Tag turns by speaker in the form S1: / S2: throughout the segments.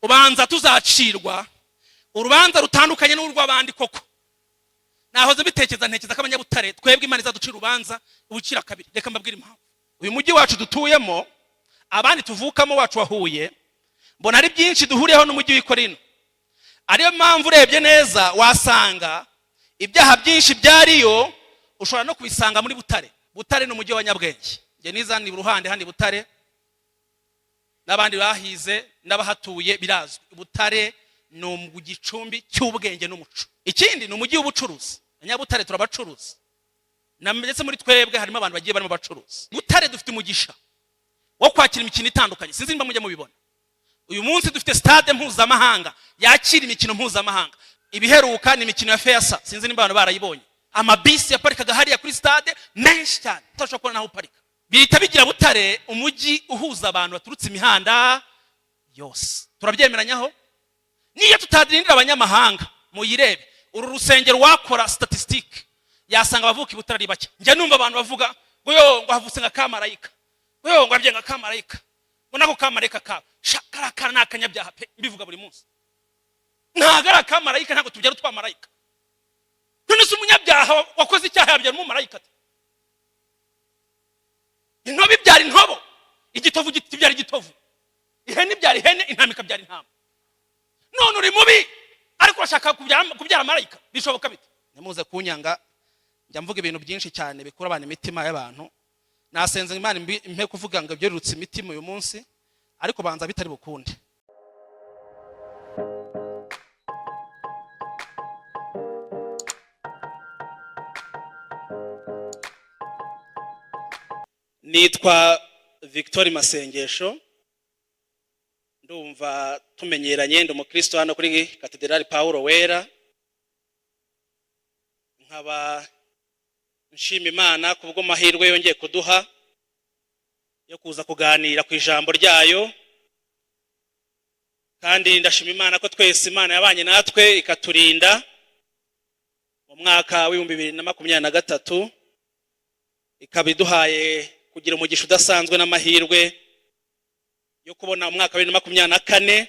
S1: ubanza tuzacirwa urubanza rutandukanye n'urw'abandi koko. Nahoze bitekereza ntekereza ko Abanyabutare twebwe Imana izaducira urubanza ubukira kabiri. Reka mbabwire impamvu. Uyu mujyi wacu dutuyemo, abandi tuvukamo wacu wahuye, mbona ari byinshi duhuriyeho n'umujyi w'Ikorino. Ariyo mpamvu urebye neza wasanga ibyaha byinshi byariyo ushobora no kubisanga muri Butare. Butare ni umujyi w'abanyabwenge. Nge nizani uruhande handi Butare n'abandi bahize n'abahatuye birazwi. Butare ni umugicumbi cy'ubwenge n'umuco. Ikindi ni umujyi w'ubucuruzi. Abanyabutare turabacuruzi. Ndetse muri twebwe harimo abantu bagiye barimo bacuruzi. Butare dufite umugisha wo kwakira imikino itandukanye. Sinzi nimba mujye mubibona. Uyu munsi dufite stade mpuzamahanga yakira imikino mpuzamahanga. Ibiheruka ni imikino ya FEASA. Sinzi nimba abantu barayibonye. Amabisi yaparikaga hariya kuri stade menshi cyane. Tutashobora kubona naho uparika. Bihita bigira Butare umujyi uhuza abantu baturutse imihanda yose. Turabyemeranyaho? Niyo tutadindira abanyamahanga muyirebe. Uru rusengero wakora statistique yasanga abavuka Butare ari bake. Njya numva abantu bavuga ngo yo ngo havutse nka kamarayika. Ngo yo ngo abye nka kamarayika. Ngo nako kamarayika ka shakara nakanyabyaha pe mbivuga buri munsi. Ntagara kamarayika ntago tubyara twamarayika. None se umunyabyaha wakoze icyaha yabyara mu marayika. Intobi byari intobo, igitovu byari igitovu. Ihene byari ihene, intama ikabyara intama. None uri mubi ariko urashaka kubyara marayika. Bishoboka bite? Nimuze kunyanga njya mvuga ibintu byinshi cyane bikura abantu imitima y'abantu. Nasenze Imana impe kuvuga ngo byerurutse imitima uyu munsi, ariko banza bitari bukunde. Nitwa Victor Masengesho. Ndumva tumenyeranye, ndi umukristo hano kuri Katedrali Paulo Wera. Nkaba nshima Imana kubwo mahirwe yongeye kuduha yo kuza kuganira ku ijambo ryayo. Kandi ndashima Imana ko twese Imana yabanye natwe ikaturinda mu mwaka wa 2023, ikabiduhaye kugira umugisha udasanzwe n'amahirwe yo kubona umwaka wa 2024.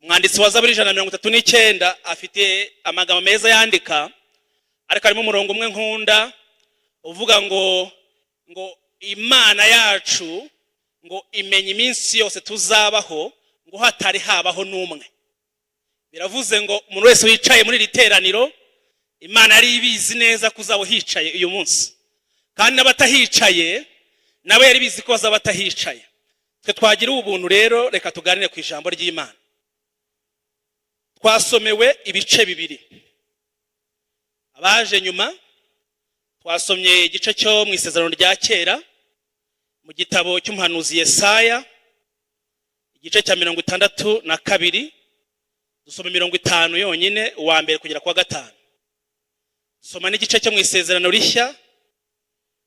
S1: Umwanditsi wa Zaburi 139 afite amagambo meza yandika, ariko arimo umurongo umwe nkunda uvuga ngo Imana yacu ngo imenye iminsi yose tuzabaho ngo hatari habaho n'umwe. Biravuze ngo umuntu wese wicaye muri iri teraniro Imana yari ibizi neza kuzabo hicaye uyu munsi, kandi n'abatahicaye nabo yari bizi ko bazabatahicaye. Twe twagira ubuntu rero, reka tuganire ku ijambo ry'Imana. Twasomewe ibice bibiri. Abaje nyuma twasomye igice cyo mu isezerano rya kera mu gitabo cy'umuhanuzi Yesaya, igice cya 62, dusoma 50 yonyine, uwa mbere kugera kwa gatanu. Dusoma n'igice cyo mu isezerano rishya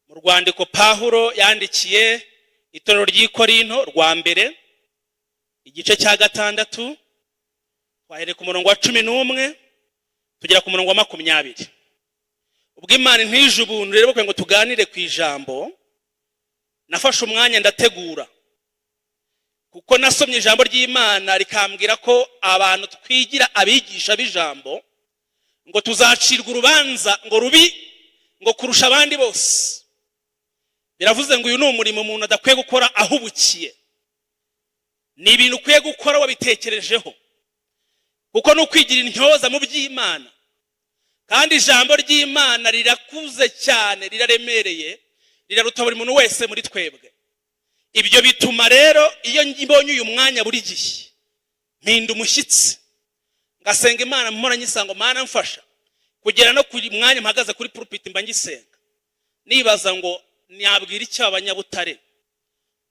S1: mu rwandiko Pawulo yandikiye itorero ry'Ikorinto rwa mbere, igice cya 6, twahere ku murongo wa 11 tugera ku murongo wa 20. Ubwo Imana ntije ubuntu rero ngo tuganire ku ijambo, nafashe umwanya ndategura, kuko nasomye ijambo ry'Imana rikambwira ko abantu twigira abigisha b'ijambo ngo tuzacirwa urubanza ngo rubi ngo kurusha abandi bose. Biravuze ngo uyu ni umurimo umuntu adakwiye gukora ahubukiye. Ni ibintu ukwiye gukora wabitekerejeho, kuko no kwigira intyoza mu by'Imana. Kandi ijambo ry'Imana rirakuze cyane, riraremereye, riraruta buri muntu wese muri twebwe. Ibyo bituma rero iyo mbonye uyu mwanya buri gihe mpinda umushyitsi, ngasenga Imana mpora nyisango, Mana mfasha kugera no kuri mwanya mpagaze kuri pulpit mba ngisenga nibaza ngo nyabwira icyo Abanyabutare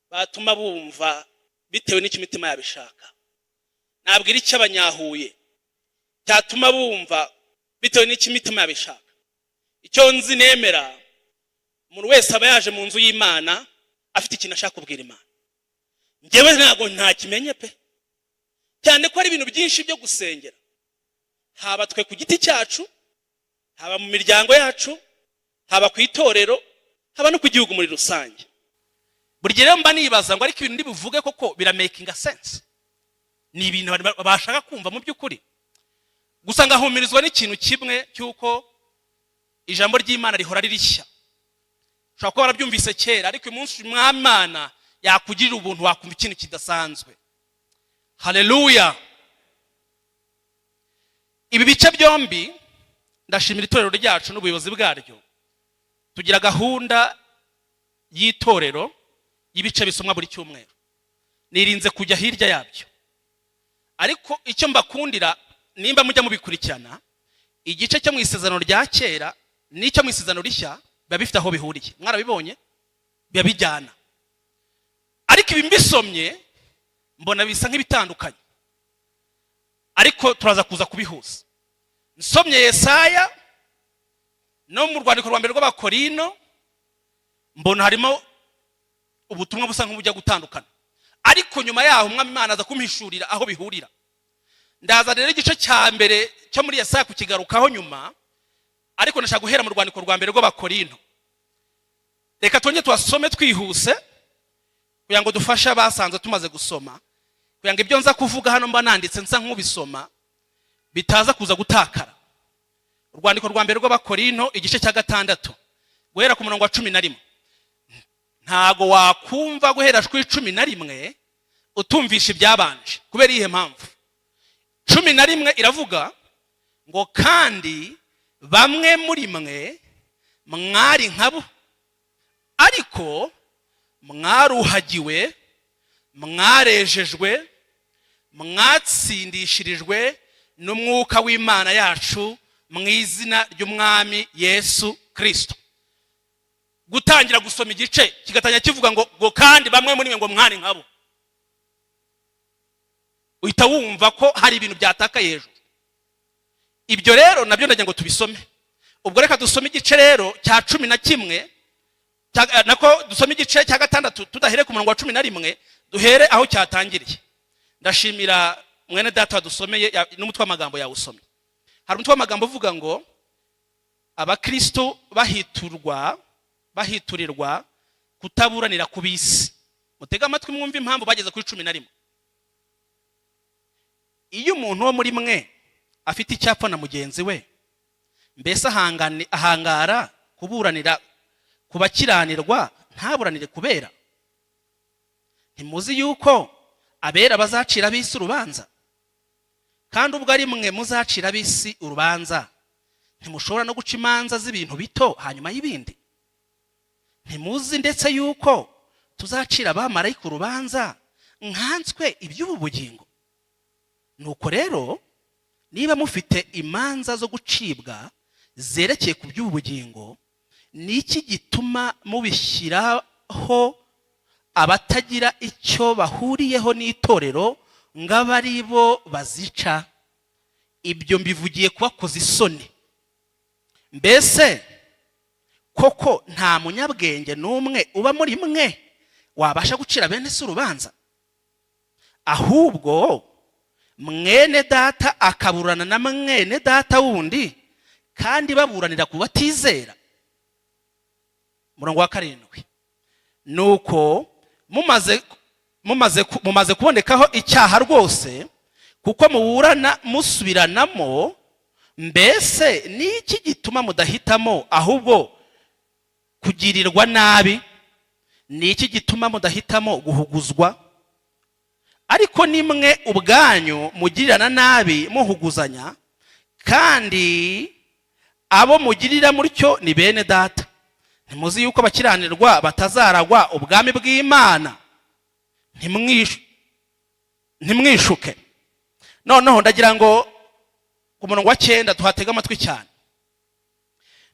S1: batuma bumva bitewe n'icyo imitima yabishaka. Nabwira icyo Abanyahuye cyatuma bumva bitewe n'icyo imitima yabishaka. Icyo nzi nemera, umuntu wese aba yaje mu nzu y'Imana afite ikintu ashaka kubwira Imana. Njyewe ntago ntakimenye pe, cyane ko ari ibintu byinshi byo gusengera, haba twe ku giti cyacu, haba mu miryango yacu, haba ku itorero, haba no ku gihugu muri rusange. buri gihe rero mba nibaza ngo ariko ibintu ndibuvuge koko biramakinga sense, ni ibintu bashaka kumva mu by'ukuri. Gusa ngahumirizwa n'ikintu kimwe cy'uko ijambo ry'Imana rihora ririshya. Ushobora kuba warabyumvise kera, ariko uyu munsi Imana yakugirira ubuntu wakumva ikintu kidasanzwe. Haleluya. Ibi bice byombi ndashimira itorero ryacu n'ubuyobozi bwaryo. Tugira gahunda y'itorero y'ibice bisomwa buri cyumweru. Nirinze kujya hirya yabyo. Ariko icyo mbakundira nimba mujya mubikurikirana, igice cyo mu isezerano rya kera n'icyo mu isezerano rishya biba bifite aho bihuriye. Mwarabibonye? Biba bijyana. Ariko ibi mbisomye mbona bisa nk'ibitandukanye. Ariko turaza kuza kubihuza. Nsomye Yesaya no mu rwandiko rwa mbere rw'Abakorino mbona harimo ubutumwa busa nk'ubujya gutandukana. Ariko nyuma yaho umwami Imana aza kumhishurira aho bihurira. Ndaza rero igice cya mbere cyo muri Yesaya kukigarukaho nyuma, ariko nashaka guhera mu rwandiko rwa mbere rw'Abakorino. Reka twongere twasome twihuse kugira ngo dufashe abasanzwe tumaze gusoma, kugira ngo ibyo nza kuvuga hano mba nanditse nsa nk'ubisoma bitaza kuza gutakara. Urwandiko rwa mbere rw'Abakorino igice cya 6 guhera ku murongo wa 11. Ntago wakumva guhera ku 11 utumvisha ibyabanje. Kubera ihe mpamvu 11 iravuga ngo kandi bamwe muri mwe mwari nkabo, ariko mwaruhagiwe, mwarejejwe, mwatsindishirijwe n'umwuka w'Imana yacu mu izina ry'umwami Yesu Kristo. Gutangira gusoma igice kigatanya kivuga ngo kandi bamwe muri mwe ngo mwari nkabo, uhita wumva ko hari ibintu byataka hejuru. Ibyo rero nabyo ndagira ngo tubisome. Ubwo reka dusome igice rero cya 11, nako dusome igice cya 6 tudahere ku murongo wa 11, duhere aho cyatangiriye. Ndashimira mwene data dusomeye n'umutwe w'amagambo yawusomye. Hari umutwe w'amagambo uvuga ngo abakristo bahiturirwa kutaburanira ku bisi. Mutega amatwi mwumva impamvu bageze kuri 11. Iyo umuntu wo muri mwe afite icyapfa na mugenzi we, mbese ahangara kuburanira kubakiranirwa ntaburanire kubera? Ntimuzi yuko abera bazacira abisi urubanza? Kandi ubwo ari mwe muzacira abisi urubanza, ntimushobora no guca imanza z'ibintu bito hanyuma y'ibindi? Ntimuzi ndetse yuko tuzacira abamarayika urubanza nkanswe iby'ubu bugingo? Nuko rero niba mufite imanza zo gucibwa zerekeye ku by'ubu bugingo, niki gituma mubishyiraho abatagira icyo bahuriyeho n'itorero ngaba ari bo bazica? Ibyo mbivugiye kubakoza isoni. Mbese koko nta munyabwenge n'umwe uba muri mwe wabasha gucira bene se urubanza? Ahubwo mwene data akaburana na mwene data wundi, kandi baburanira ku batizera. Murongo wa 7. Nuko mumaze kubonekaho icyaha rwose, kuko muburana musubiranamo, mbese niki gituma mudahitamo ahubwo kugirirwa nabi? Niki gituma mudahitamo guhuguzwa? Ariko nimwe ubwanyu mugirirana nabi muhuguzanya, kandi abo mugirira mutyo ni bene data. Ntimuzi yuko abakiranirwa batazaragwa ubwami bw'Imana? Ntimwishuke. Noneho ndagira ngo ku murongo wa 9 tuhatega amatwi cyane.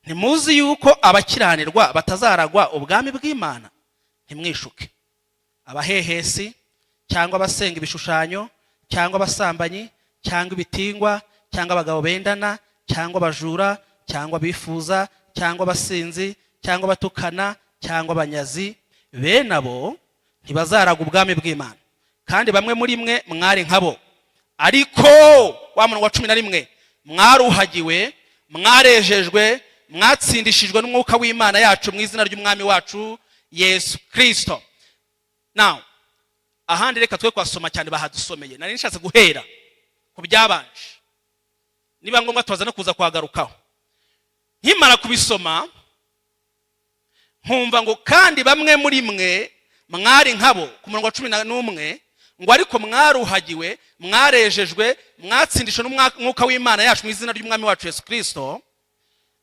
S1: Ntimuzi yuko abakiranirwa batazaragwa ubwami bw'Imana? Ntimwishuke. Abahehesi cyangwa abasenga ibishushanyo cyangwa abasambanyi cyangwa ibitingwa cyangwa abagabo bendana cyangwa abajura cyangwa bifuza cyangwa abasinzi cyangwa batukana cyangwa abanyazi, bene abo ntibazaraga ubwami bw'Imana. Kandi bamwe muri mwe mwari nkabo, ariko wa murongo wa 11, mwaruhagiwe, mwarejejwe, mwatsindishijwe n'umwuka w'Imana yacu mu izina ry'umwami wacu Yesu Kristo. now ahandi reka twe kwasoma cyane bahadusomeye nari nishatse guhera ku byabanje niba ngombwa tubaza no kuza kwagarukaho nkimara kubisoma nkumva ngo kandi bamwe muri mwe mwari nkabo ku murongo wa 11 ngo ariko mwaruhagiwe mwarejejwe mwatsindishwe n'umwuka w'Imana yacu mu izina ry'umwami wacu Yesu Kristo.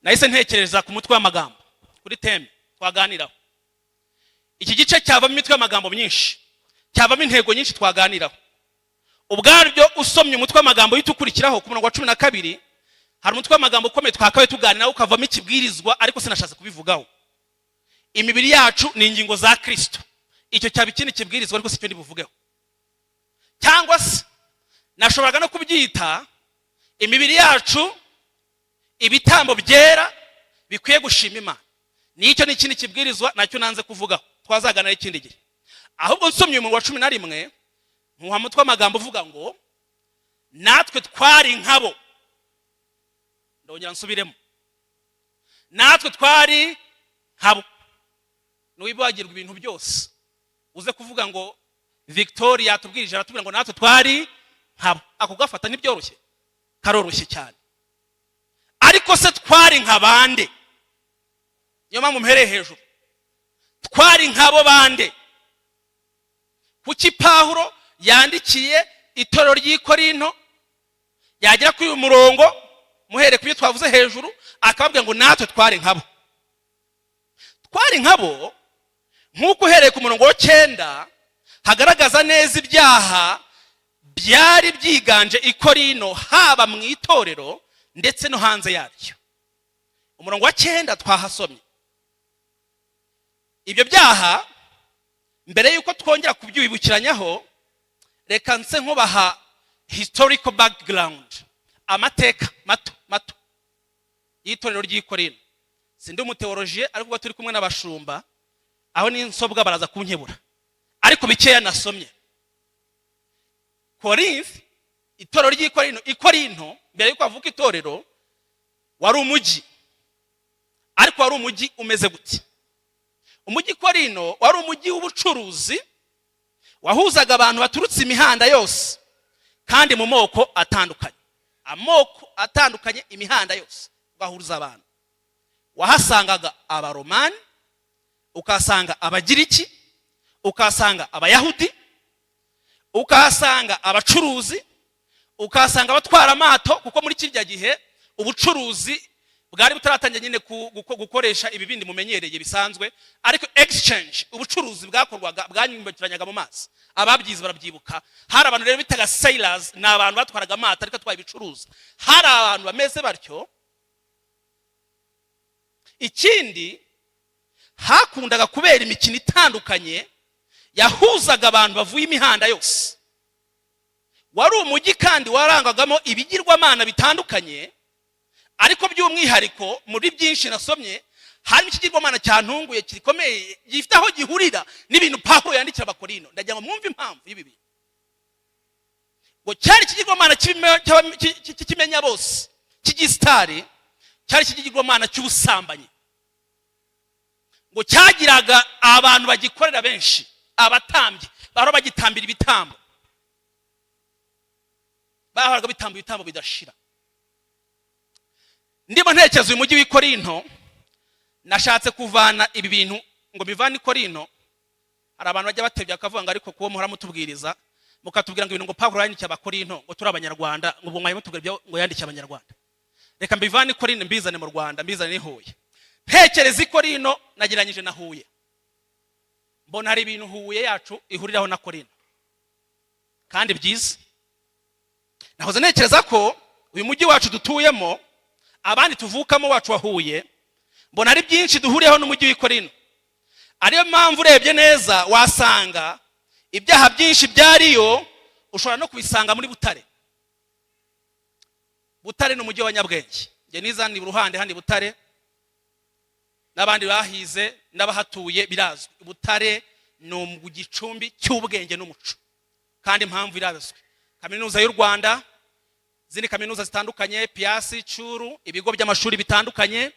S1: Nahise ntekereza ku mutwe w'amagambo kuri teme twaganiraho. Iki gice cyavamo imitwe y'amagambo myinshi, cyavamo intego nyinshi twaganiraho. Ubwaryo usomye umutwe w'amagambo yitukurikiraho ku murongo wa 12 hari umutwe w'amagambo ukomeye twakawe tuganiraho ukavamo ikibwirizwa, ariko sinashatse kubivugaho. Imibiri yacu ni ingingo za Kristo. Icyo cyaba ikindi kibwirizwa, ariko sicyo ndibuvugeho. Cyangwa se nashoboraga no kubyita imibiri yacu ibitambo byera bikwiye gushima Imana. Nicyo ni ikindi kibwirizwa nacyo nanze kuvugaho, twazaganira ikindi gihe. Ahubwo nsomye mu wa 11 nkuha mutwe w'amagambo uvuga ngo natwe twari nkabo. Ndongera nsubiremo, natwe twari nkabo. Nuwibagirwa ibintu byose uze kuvuga ngo Victoria atubwirije aratubwira ngo natwe twari nkabo, ako gafata ntibyoroshye, karoroshye cyane. Ariko se twari nkabande? Niyo mpamvu mpereye hejuru. Twari nkabo bande? Kuki Pawulo yandikiye itorero ry'i Korinto yagera kuri uyu murongo muhere kubyo twavuze hejuru akababwira ngo natwe twari nkabo? Twari nkabo nk'uko uhereye ku murongo wa 9 hagaragaza neza ibyaha byari byiganje i Korinto, haba mu itorero ndetse no hanze yaryo. Umurongo wa 9 twahasomye ibyo byaha. Mbere yuko twongera kubyubibukiranyaho, reka nse nkubaha historical background, amateka mato y'itorero ry'i Korinto. Sindi umuteologie, ariko turi kumwe n'abashumba aho n'insobwa baraza kunkebura, ariko bikeya nasomye. Itorero ry'i Korinto mbere yuko avuka itorero wari umujyi, ariko wari umujyi umeze gute? Umujyi Korinto wari umujyi w'ubucuruzi wahuzaga abantu baturutse imihanda yose kandi mu moko atandukanye, imihanda yose bahuruza abantu. Wahasangaga abaromani, ukahasanga abagiriki, ukahasanga abayahudi, ukahasanga abacuruzi, ukahasanga abatwara amato, kuko muri kirya gihe ubucuruzi bwari butaratangiye nyine gukoresha ibi bindi mumenyereye bisanzwe, ariko exchange, ubucuruzi bwakorwaga bwanyumbakiranyaga mu mazi. Ababyize barabyibuka. Hari abantu rero bitaga sailors, ni abantu batwaraga amato ariko atwaye ibicuruza. Hari abantu bameze batyo. Ikindi, hakundaga kubera imikino itandukanye yahuzaga abantu bavuye imihanda yose. Wari umujyi kandi warangagamo ibigirwamana bitandukanye, ariko by'umwihariko muri byinshi nasomye harimo ikigirwamana cyantunguye kikomeye gifite aho gihurira n'ibintu Pawulo yandikira Abakorinto. Ndagira ngo mwumve impamvu y'ibi bintu. Ngo cyari ikigirwamana kimenya bose cy'igistari, cyari ikigirwamana cy'ubusambanyi. Ngo cyagiraga abantu bagikorera benshi, abatambyi baro bagitambira ibitambo, bahoraga bitamba ibitambo bidashira. Ndimo ntekereza uyu mujyi w'i Korinto, nashatse kuvana ibi bintu ngo bivane i Korinto. Hari abantu bajya batebya akavuga ngo ariko kuwo muhora mutubwiriza mukatubwira ngo ibintu ngo Pawulo yandikiye Abakorinto ngo turi abanyarwanda, ngo mwaye mutubwira ngo yandikiye abanyarwanda. Reka mbivane i Korinto mbizane mu Rwanda, mbizane Huye. Ntekereza i Korinto nageranyije na Huye, mbona hari ibintu Huye yacu ihuriraho na Korinto kandi byiza. Nahoze ntekereza ko uyu mujyi wacu dutuyemo, abandi tuvukamo wacu wa Huye, mbona ari byinshi duhuriyeho n'umujyi w'i Korinto. Ariyo mpamvu urebye neza wasanga ibyaha byinshi byariyo ushobora no kubisanga muri Butare. Butare ni umujyi w'abanyabwenge. Nge nizani uruhande handi Butare, n'abandi bahize n'abahatuye birazwi. Butare ni umugicumbi cy'ubwenge n'umuco, kandi impamvu irazwi. Kaminuza y'u Rwanda, zindi kaminuza zitandukanye, Piasi, Curu, ibigo by'amashuri bitandukanye,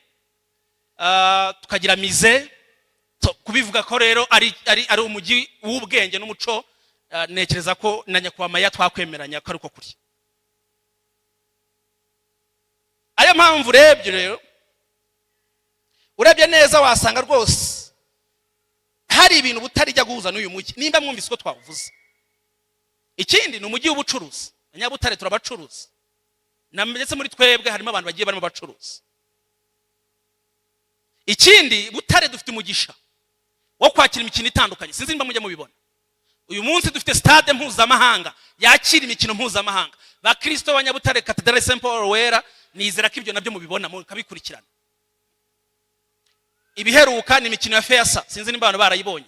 S1: tukagira mize kubivuga ko rero ari umujyi w'ubwenge n'umuco, nekereza ko na nyakwamaya twakwemeranya ko ariko kuri. Ayo mpamvu urebye rero, urebye neza wasanga rwose hari ibintu butarijya guhuza n'uyu mujyi, nimba mwumvise ko twavuze. Ikindi ni umujyi w'ubucuruzi, Nyabutare turabacuruzi, ndetse muri twebwe harimo abantu bagiye barimo bacuruzi. Ikindi Butare dufite umugisha wo kwakira imikino itandukanye, sinzi nimba mujya mubibona. Uyu munsi dufite stade mpuzamahanga yakira imikino mpuzamahanga. Ba Kristo wa Nyabutare Cathedral St Paul wera, nizera ko ibyo nabyo mubibona mukabikurikirana. Ibiheruka ni imikino ya FEASA, sinzi nimba abantu barayibonye.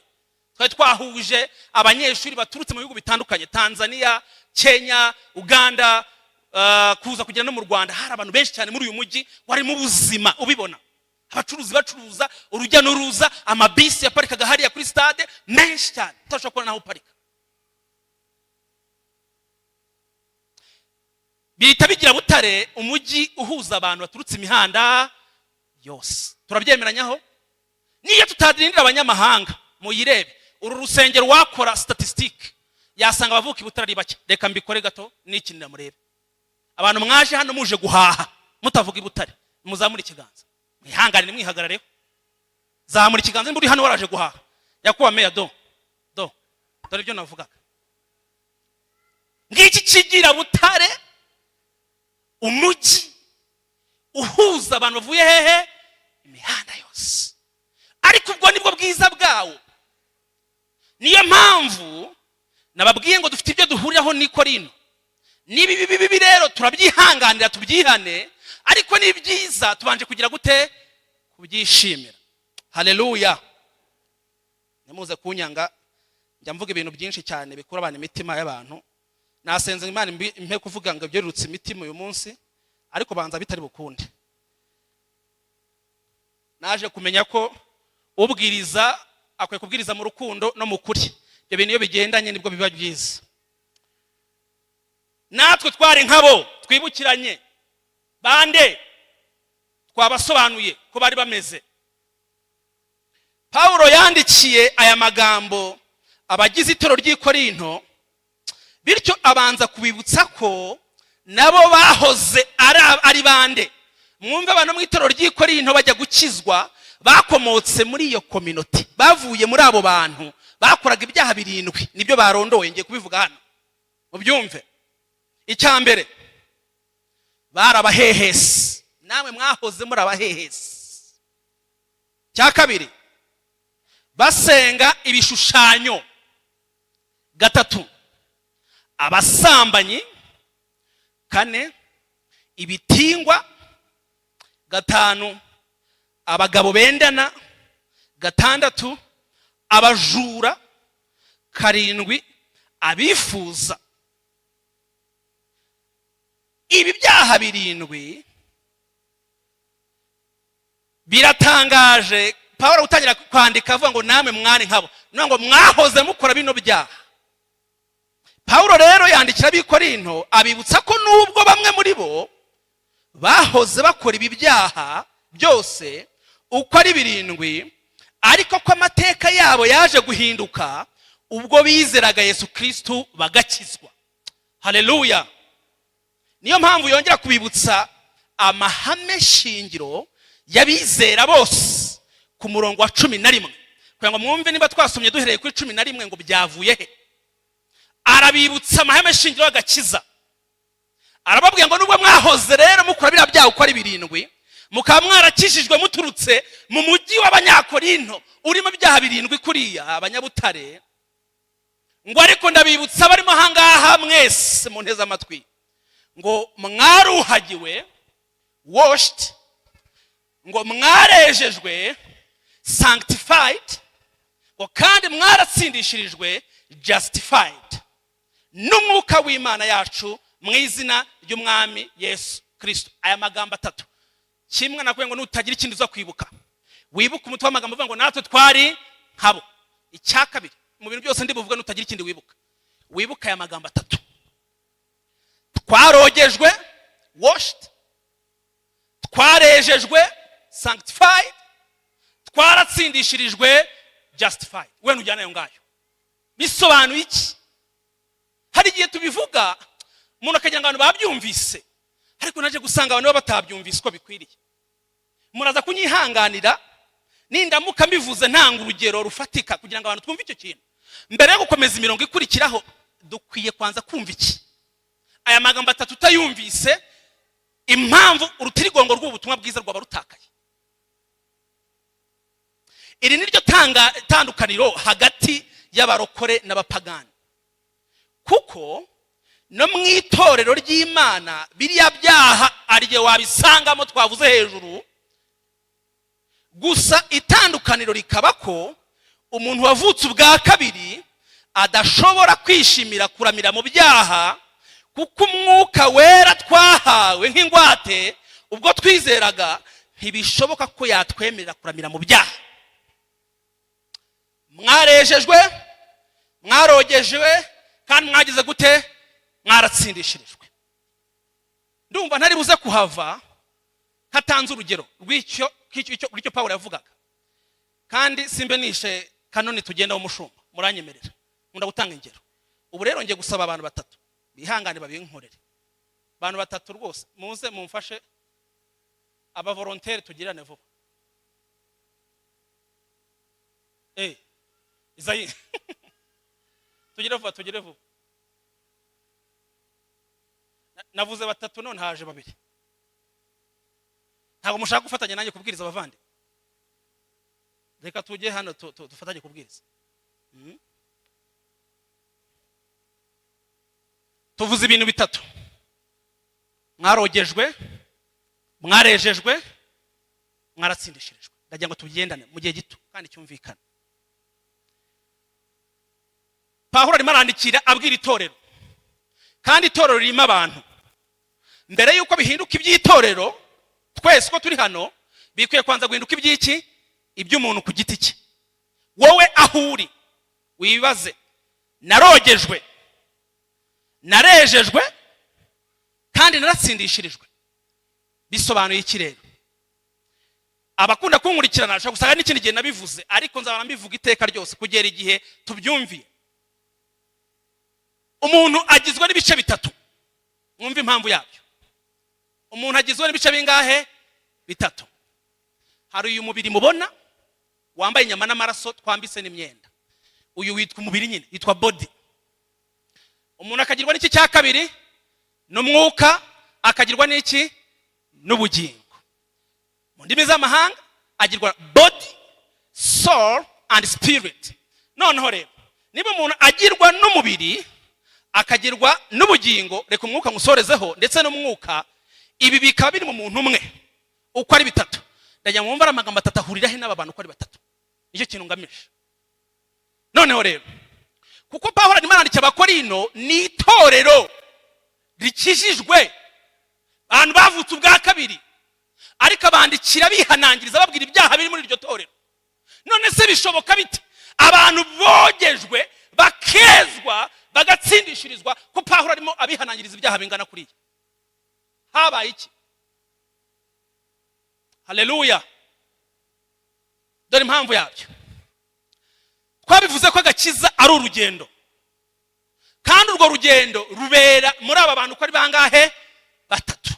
S1: Twari twahuje abanyeshuri baturutse mu bihugu bitandukanye, Tanzania, Kenya, Uganda, kuza kugera no mu Rwanda. Hari abantu benshi cyane muri uyu mujyi wari mu buzima ubibona. Abacuruzi bacuruza, urujya n'uruza, amabisi yaparikaga hariya kuri stade menshi cyane, utashobora kubona naho uparika. Bihita bigira Butare umujyi uhuza abantu baturutse imihanda yose. Turabyemeranyaho? Niyo tutadindira abanyamahanga muyirebe, uru rusengero wakora statistique yasanga abavuka Butare ari bake. Reka mbikore gato n'ikinira murebe. Abantu mwaje hano muje guhaha mutavuga Butare, muzamura ikiganza. Mwihangane mwihagarareho. Zamura ikiganza muri hano waraje guhaha. Yakuba meya dore ibyo navugaga. Ngiki kigira Butare umujyi uhuza abantu bavuye hehe imihanda yose. Ariko ubwo nibwo bwiza bwawo. Niyo mpamvu nababwiye ngo dufite ibyo duhuriraho niko rino. Nibi rero turabyihanganira tubyihane, ariko ni byiza tubanje kugira gute kubyishimira. Haleluya. Nimuze kunyanga njya mvuga ibintu byinshi cyane bikura abantu imitima y'abantu. Nasenze Imana impe kuvuga ngo byerutse imitima uyu munsi, ariko banza bitari bukunde. Naje kumenya ko ubwiriza akwiye kubwiriza mu rukundo no mu kuri. Ibyo bintu iyo bigendanye nibwo biba byiza. Natwe twari nkabo twibukiranye bande twabasobanuye ko bari bameze. Paulo yandikiye aya magambo abagize itoro ry'i Korinto, bityo abanza kubibutsa ko nabo bahoze ari bande. Mwumve abantu mu itoro ry'i Korinto bajya gukizwa bakomotse muri iyo community, bavuye muri abo bantu bakoraga ibyaha 7 nibyo barondoye. Ngiye kubivuga hano mubyumve. Icyambere barabahehesi, namwe mwahoze muri abahehesi. Cyakabiri basenga ibishushanyo. Gatatu abasambanyi. Kane ibitingwa. Gatanu abagabo bendana. Gatandatu abajura. Karindwi abifuza. Ibi byaha 7 biratangaje. Paulo utangira kwandika avuga ngo namwe mwari nkabo, ngo mwahoze mukora bino byaha. Paulo rero yandikira ab'i Korinto abibutsa ko nubwo bamwe muri bo bahoze bakora ibi byaha byose uko ari 7, ariko ko amateka yabo yaje guhinduka ubwo bizeraga Yesu Kristo bagakizwa. Haleluya. Niyo mpamvu yongera kubibutsa amahame shingiro yabizera bose ku murongo wa 11, kugira ngo mwumve niba twasomye duhereye kuri 11 ngo byavuye he. Arabibutsa amahame shingiro y'agakiza. Arababwira ngo nubwo mwahoze rero mukora bira byaha uko ari 7, mukaba mwarakishijwe muturutse mu mujyi w'Abanyakorinto urimo ibyaha 7 kuriya Abanyabutare, ngo ariko ndabibutsa barimo hangaha mwese mu nteza amatwi ngo mwaruhagiwe washed, ngo mwarejejwe sanctified, ngo kandi mwaratsindishirijwe justified n'umwuka w'Imana yacu mu izina ry'umwami Yesu Kristo. Aya magambo 3 kimwe nakwe ngo nutagira ikindi uza kwibuka, wibuka umutwe w'amagambo uvuga ngo natwe twari nkabo. Icyakabiri mu bintu byose ndibuvuga nutagira ikindi wibuka aya magambo 3. Twarogejwe washed, twarejejwe sanctified, twaratsindishirijwe justified. We ntujyana yo ngayo. Bisobanuye iki? Hari igihe tubivuga umuntu akagira ngo abantu babyumvise, ariko naje gusanga abantu batabyumvise ko bikwiriye. Muraza kunyihanganira nindamuka mbivuze ntanga urugero rufatika kugira ngo abantu twumve icyo kintu. Mbere yo gukomeza imirongo ikurikiraho dukwiye kwanza kumva iki. Aya magambo atatu utayumvise, impamvu urutirigongo rw'ubutumwa bwiza rwaba rutakaye. Iri niryo tandukaniro hagati y'abarokore n'abapagani. Kuko no mu itorero ry'Imana biriya byaha ariye wabisangamo twavuze hejuru. Gusa itandukaniro rikaba ko umuntu wavutse ubwa kabiri adashobora kwishimira kuramira mu byaha, kuko umwuka wera twahawe nk'ingwate ubwo twizeraga ntibishoboka ko yatwemerera kuramira mu byaha. Mwarejejwe, mwarogejwe, kandi mwagize gute? Mwaratsindishirijwe. Ndumva ntari buze kuhava hatanze urugero rw'icyo Pawulo yavugaga. Kandi simbe nishe kanoni tugenda umushumba, muranyemerera nkunda gutanga ingero. Ubu rero ngiye gusaba abantu batatu bihangane babinkorere. Abantu batatu rwose muze mumfashe, aba volontaire tugirane vuba. Izayi tugire vuba. Navuze batatu none haje babiri. Ntabwo mushaka gufatanya nanjye kubwiriza abavandi. Reka tujye hano dufatanye kubwiriza. Tuvuze ibintu bitatu. Mwarogejwe, mwarejejwe, mwaratsindishirijwe. Ndagira ngo tubigendane mu gihe gito kandi cyumvikana. Pawulo arimo arandikira abwira itorero, kandi itorero ririmo abantu. Mbere yuko bihinduka iby'itorero, twese ko turi hano bikwiye kwanza guhinduka iby'iki? Iby'umuntu ku giti cye. Wowe aho uri wibaze, narogejwe, narejejwe, kandi naratsindishirijwe. Bisobanuye iki rero? Abakunda kunkurikirana ashaka gusanga n'ikindi gihe nabivuze, ariko nzabana mbivuga iteka ryose kugera igihe tubyumviye. Umuntu agizwe n'ibice bitatu. Mwumve impamvu yabyo. Umuntu agizwe n'ibice bingahe? Bitatu. Hari uyu mubiri mubona wambaye inyama n'amaraso twambise n'imyenda. Uyu witwa umubiri nyine, yitwa body. Umuntu akagirwa n'iki cya kabiri? N'umwuka. Akagirwa n'iki? N'ubugingo. Mu ndimi z'amahanga agirwa body, soul and spirit. Noneho rero niba umuntu agirwa n'umubiri akagirwa n'ubugingo, reka umwuka ngusorezeho, ndetse n'umwuka, ibi bikaba biri mu muntu umwe uko ari bitatu. Ndagira ngo mwumve amagambo atatu ahurira he n'aba bantu uko ari batatu. Nicyo kintu ngamije. Noneho rero kuko Pawulo arimo arandikira Abakorino ni itorero rikijijwe, abantu bavutse ubwa kabiri, ariko abandikira bihanangiriza babwira ibyaha biri muri iryo torero. None se bishoboka bite abantu bogejwe bakezwa bagatsindishirizwa ko Pawulo arimo abihanangiriza ibyaha bingana kuriya? Habaye iki? Haleluya. Dore impamvu yabyo. Twabivuze ko agakiza ari urugendo, kandi urwo rugendo rubera muri aba bantu ko ari bangahe? Batatu.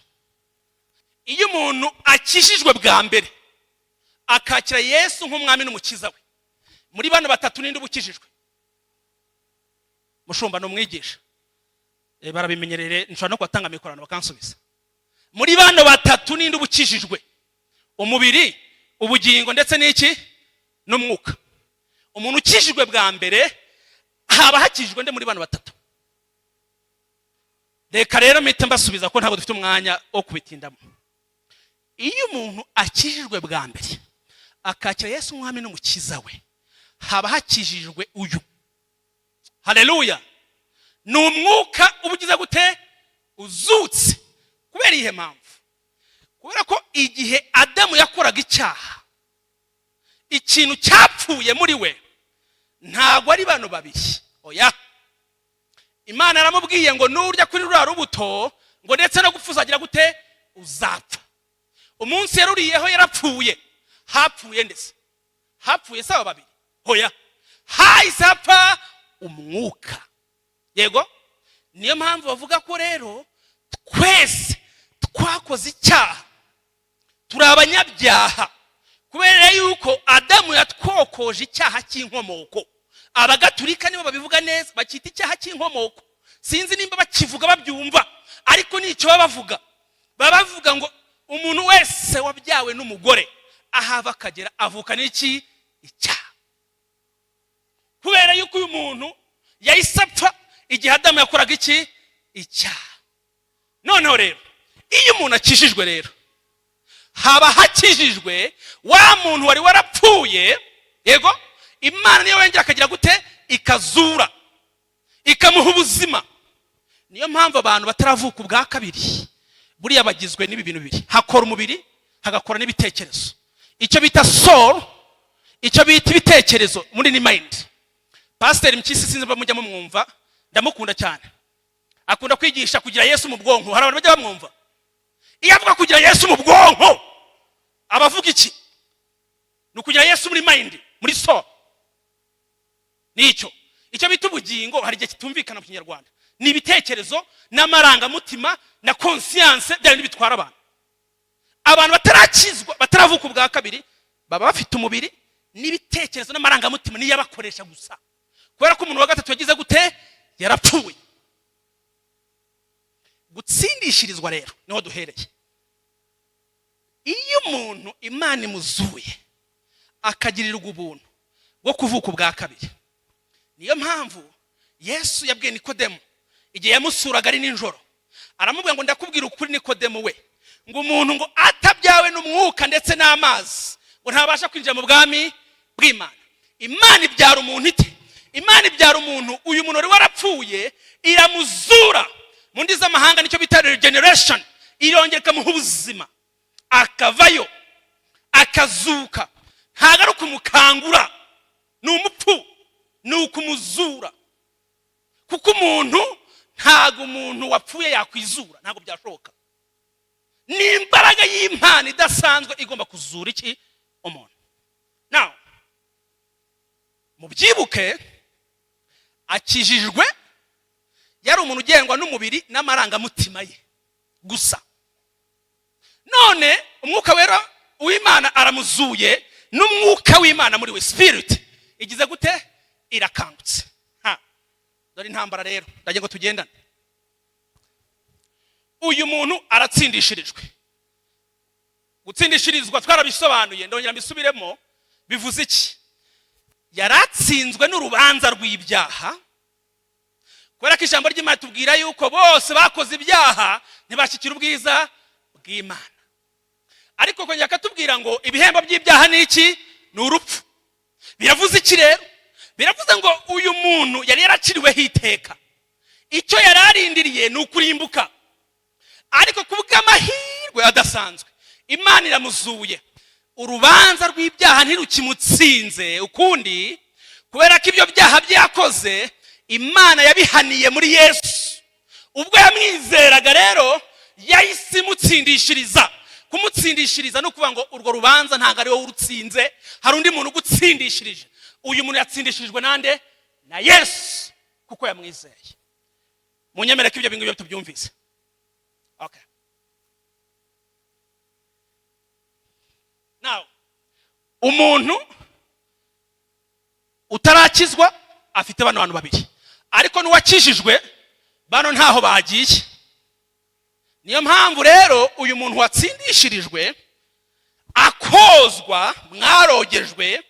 S1: Iyo umuntu akishijwe bwa mbere akakira Yesu nk'umwami n'umukiza we, muri bano batatu ninde ubukijijwe? Mushumba no mwigisha barabimenyerere, nshobora no kwatanga mikorano bakansubiza. Muri bano batatu ninde ubukijijwe? Umubiri, ubugingo, ndetse n'iki? N'umwuka. Umuntu ukijijwe bwa mbere haba hakijijwe nde muri bano batatu? Reka rero mpita mbasubiza ko ntabwo dufite umwanya wo kubitindamo. Iyo umuntu akijijwe bwa mbere akakira Yesu umwami n'umukiza we, haba hakijijwe uyu. Haleluya. Ni umwuka ubugize gute? Uzutse. Kubera ihe mpamvu? Kubera ko igihe Adamu yakoraga icyaha, ikintu cyapfuye muri we ntabwo ari bano babiri. Oya, Imana yaramubwiye ngo nurya kuri ruriya rubuto ngo ndetse no gupfuzagira gute? Uzapfa. Umunsi yaruriyeho yarapfuye. Hapfuye ndetse hapfuye saba babiri? hoya hahise hapfa umwuka. Yego, niyo mpamvu bavuga ko rero twese twakoze icyaha, turi abanyabyaha, kubera yuko Adamu yatwokoje icyaha cy'inkomoko. Abagatulika nibo babivuga neza, bakita icyaha cy'inkomoko. Sinzi nimba bakivuga babyumva, ariko nicyo babavuga. Babavuga ngo umuntu wese wabyawe n'umugore ahava akagera avuka n'iki icyaha, kubera yuko uyu muntu yahise apfa igihe Adamu yakoraga iki icyaha. Noneho rero iyo umuntu akijijwe rero haba hakijijwe wa muntu wari warapfuye. Yego, Imana niyo wengera akagira gute ikazura ikamuha ubuzima. Niyo mpamvu abantu bataravuka ubwa kabiri buriya bagizwe n'ibi bintu bibiri: hakora umubiri, hagakora n'ibitekerezo. Icyo bita soul, icyo bita ibitekerezo muri ni mind. Pastor Mkisi sinzi bamujya mu mwumva, ndamukunda cyane, akunda kwigisha kugira Yesu mu bwonko. Hari abantu bajya bamwumva iyo avuga kugira Yesu mu bwonko, abavuga iki? Ni kugira Yesu muri mind, muri soul. Nicyo icyo bita ubugingo. Hari igihe kitumvikana mu Kinyarwanda. Ni ibitekerezo n'amarangamutima na conscience byari bitwara abantu. Abantu batarakizwa, bataravuka ubwa kabiri, baba bafite umubiri n'ibitekerezo n'amarangamutima niyo abakoresha gusa, kubera ko umuntu wa gatatu yagize gute yarapfuye. Gutsindishirizwa rero niho duhereye. Iyo umuntu Imana imuzuye akagirirwa ubuntu bwo kuvuka ubwa kabiri, niyo mpamvu Yesu yabwiye Nikodemu igihe yamusuraga ari ninjoro, aramubwira ngo ndakubwira ukuri Nikodemu we, ngo umuntu ngo atabyawe n'umwuka ndetse n'amazi ngo ntabasha kwinjira mu bwami bw'Imana. Imana ibyara umuntu ite? Imana ibyara umuntu, uyu muntu wari warapfuye iramuzura. Mu ndimi z'amahanga nicyo bita regeneration. Irongera ikamuha ubuzima, akavayo akazuka. Ntago ari ukumukangura, ni umupfu, ni ukumuzura. Kuko umuntu ntago umuntu wapfuye yakwizura, ntago byashoboka. Ni imbaraga y'Imana idasanzwe igomba kuzura iki umuntu. Now mubyibuke, akijijwe yari umuntu ugengwa n'umubiri n'amarangamutima ye gusa. None umwuka wera w'Imana aramuzuye, n'umwuka w'Imana muri we, spirit, igize gute irakangutse. Dore intambara rero, ndagira ngo tugendane. Uyu muntu aratsindishirijwe. Gutsindishirizwa twarabisobanuye, ndongera mbisubiremo. Bivuze iki? Yaratsinzwe n'urubanza rw'ibyaha, kubera ko ijambo ry'Imana tubwira yuko bose bakoze ibyaha ntibashyikira ubwiza bw'Imana. Ariko kongera akatubwira ngo ibihembo by'ibyaha ni iki? Ni urupfu. Biravuze iki rero? Biravuze ngo uyu muntu yari yaraciriweho iteka, icyo yararindiriye ni ukurimbuka. Ariko kubw'amahirwe adasanzwe Imana iramuzuye. Urubanza rw'ibyaha ntirukimutsinze ukundi, kubera ko ibyo byaha byakoze Imana yabihaniye muri Yesu. Ubwo yamwizeraga rero yahise imutsindishiriza. Kumutsindishiriza no kuvuga ngo urwo rubanza ntago ari wowe urutsinze, hari undi muntu ugutsindishirije. Uyu muntu yatsindishirijwe nande? Na Yesu, kuko yamwizeye. Munyemere ko ibyo bintu tubyumvise. Okay. Now, umuntu utarakizwa afite bano bantu babiri, ariko n'uwakijijwe bano ntaho bagiye. Niyo mpamvu rero uyu muntu watsindishirijwe akozwa, mwarogejwe,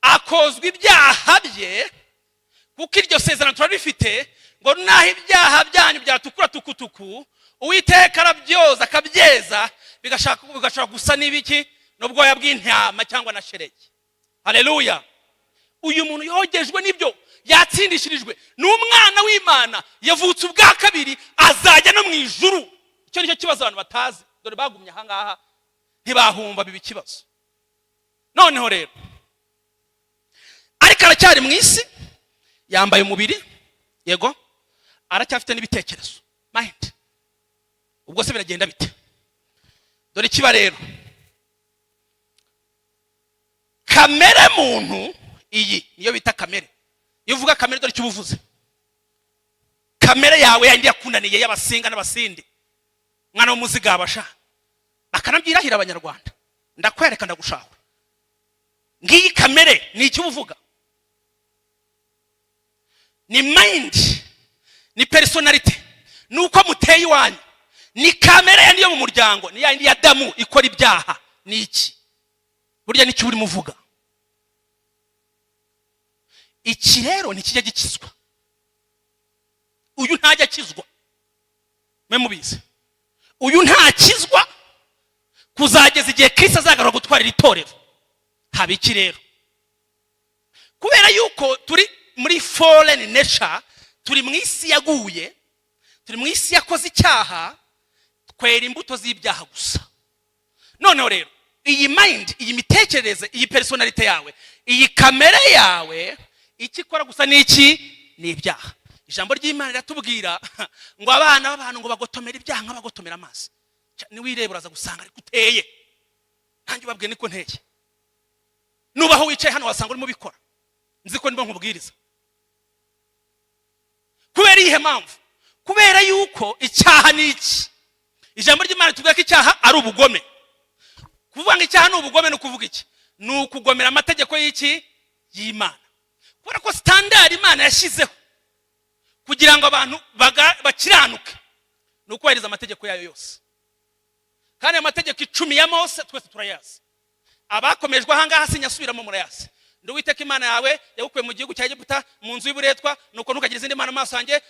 S1: akozwa ibyaha bye, kuko iryo sezerano turarifite ngo naho ibyaha byanyu byatukura tukutuku, Uwiteka arabyoza akabyeza bigashaka gusa n'ibiki? N'ubwoya bw'intama cyangwa na sheregi. Haleluya. Uyu muntu yogejwe nibyo, yatsindishirijwe, n'umwana w'Imana, yavutse ubwa kabiri, azajya no mu ijuru. Icyo nicyo kibazo abantu batazi. Dore bagumye aha ngaha ntibahumva bibi kibazo. Noneho rero ariko aracyari mu isi, yambaye umubiri, yego, aracyafite n'ibitekerezo, mind. Ubwo se biragenda bite? Dore kiba rero, kamere muntu iyi niyo bita kamere. Iyo uvuga kamere dore icyo ubuvuze. Kamere yawe yandi yakunaniye y'abasinga n'abasindi. Mwana w'umuzigaba sha. Akanabyirahira abanyarwanda. Ndakwereka ndagushaka. Ngiyi kamere ni icyo uvuga. Ni mind, ni personality, nuko muteye iwanyu. Ni kamere yandi yo mu muryango, ni yandi ya Adamu ikora ibyaha. Ni iki? Burya ni cyo uri muvuga. Iki rero ni kijya gikizwa. Uyu ntajya kizwa. Mwe mubizi. Uyu ntakizwa kuzageza igihe Kristo azagarura gutwara itorero. Haba iki rero? Kubera yuko turi muri fallen nature, turi mu isi yaguye, turi mu isi yakoze icyaha, twera imbuto z'ibyaha gusa. Noneho rero iyi mind, iyi mitekerereze, iyi personality yawe, iyi kamere yawe ikikora gusa n'iki? Ni ibyaha. Ijambo ry'Imana riratubwira ngo abana b'abantu ngo bagotomera ibyaha nk'abagotomera amazi. Ni wireba uraza gusanga ari guteye. Nanjye ubabwiye niko nteye. Nubaho wicaye hano wasanga urimo bikora. Nzi ko ndimo nkubwiriza. Kubera ihe mpamvu? Kubera yuko icyaha ni iki? Ijambo ry'Imana ritubwira ko icyaha ari ubugome. Kuvuga ngo icyaha ni ubugome no kuvuga iki? Ni ukugomera amategeko y'iki? Y'Imana. Kubera ko standard Imana yashyizeho kugira ngo abantu bakiranuke no kubahiriza amategeko yayo yose. Kandi amategeko 10 ya Mose twese turayazi. Abakomejwe ahangaha sinyasubiramo murayazi. Ndo Uwiteka Imana yawe yagukuye mu gihugu cya Egiputa mu nzu y'uburetwa, nuko ntukagira izindi mana amaso yanjye,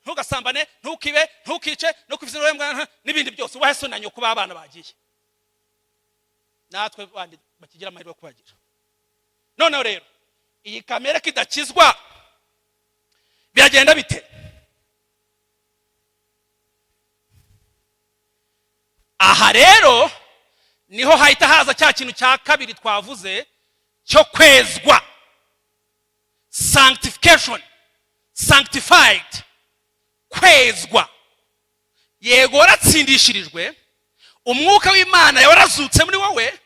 S1: ntugasambane, ntukibe, ntukice, no kuvizira urembwa n'ibindi byose. Wahesonanye kuba abana bagiye. Natwe bandi bakigira amahirwe kubagira. Noneho rero iyi kamere kidakizwa biragenda bite? Aha rero niho hahita haza cya kintu cya kabiri twavuze cyo kwezwa. Sanctification, sanctified, kwezwa. Yego waratsindishirijwe, umwuka w'Imana yawarazutse muri wowe,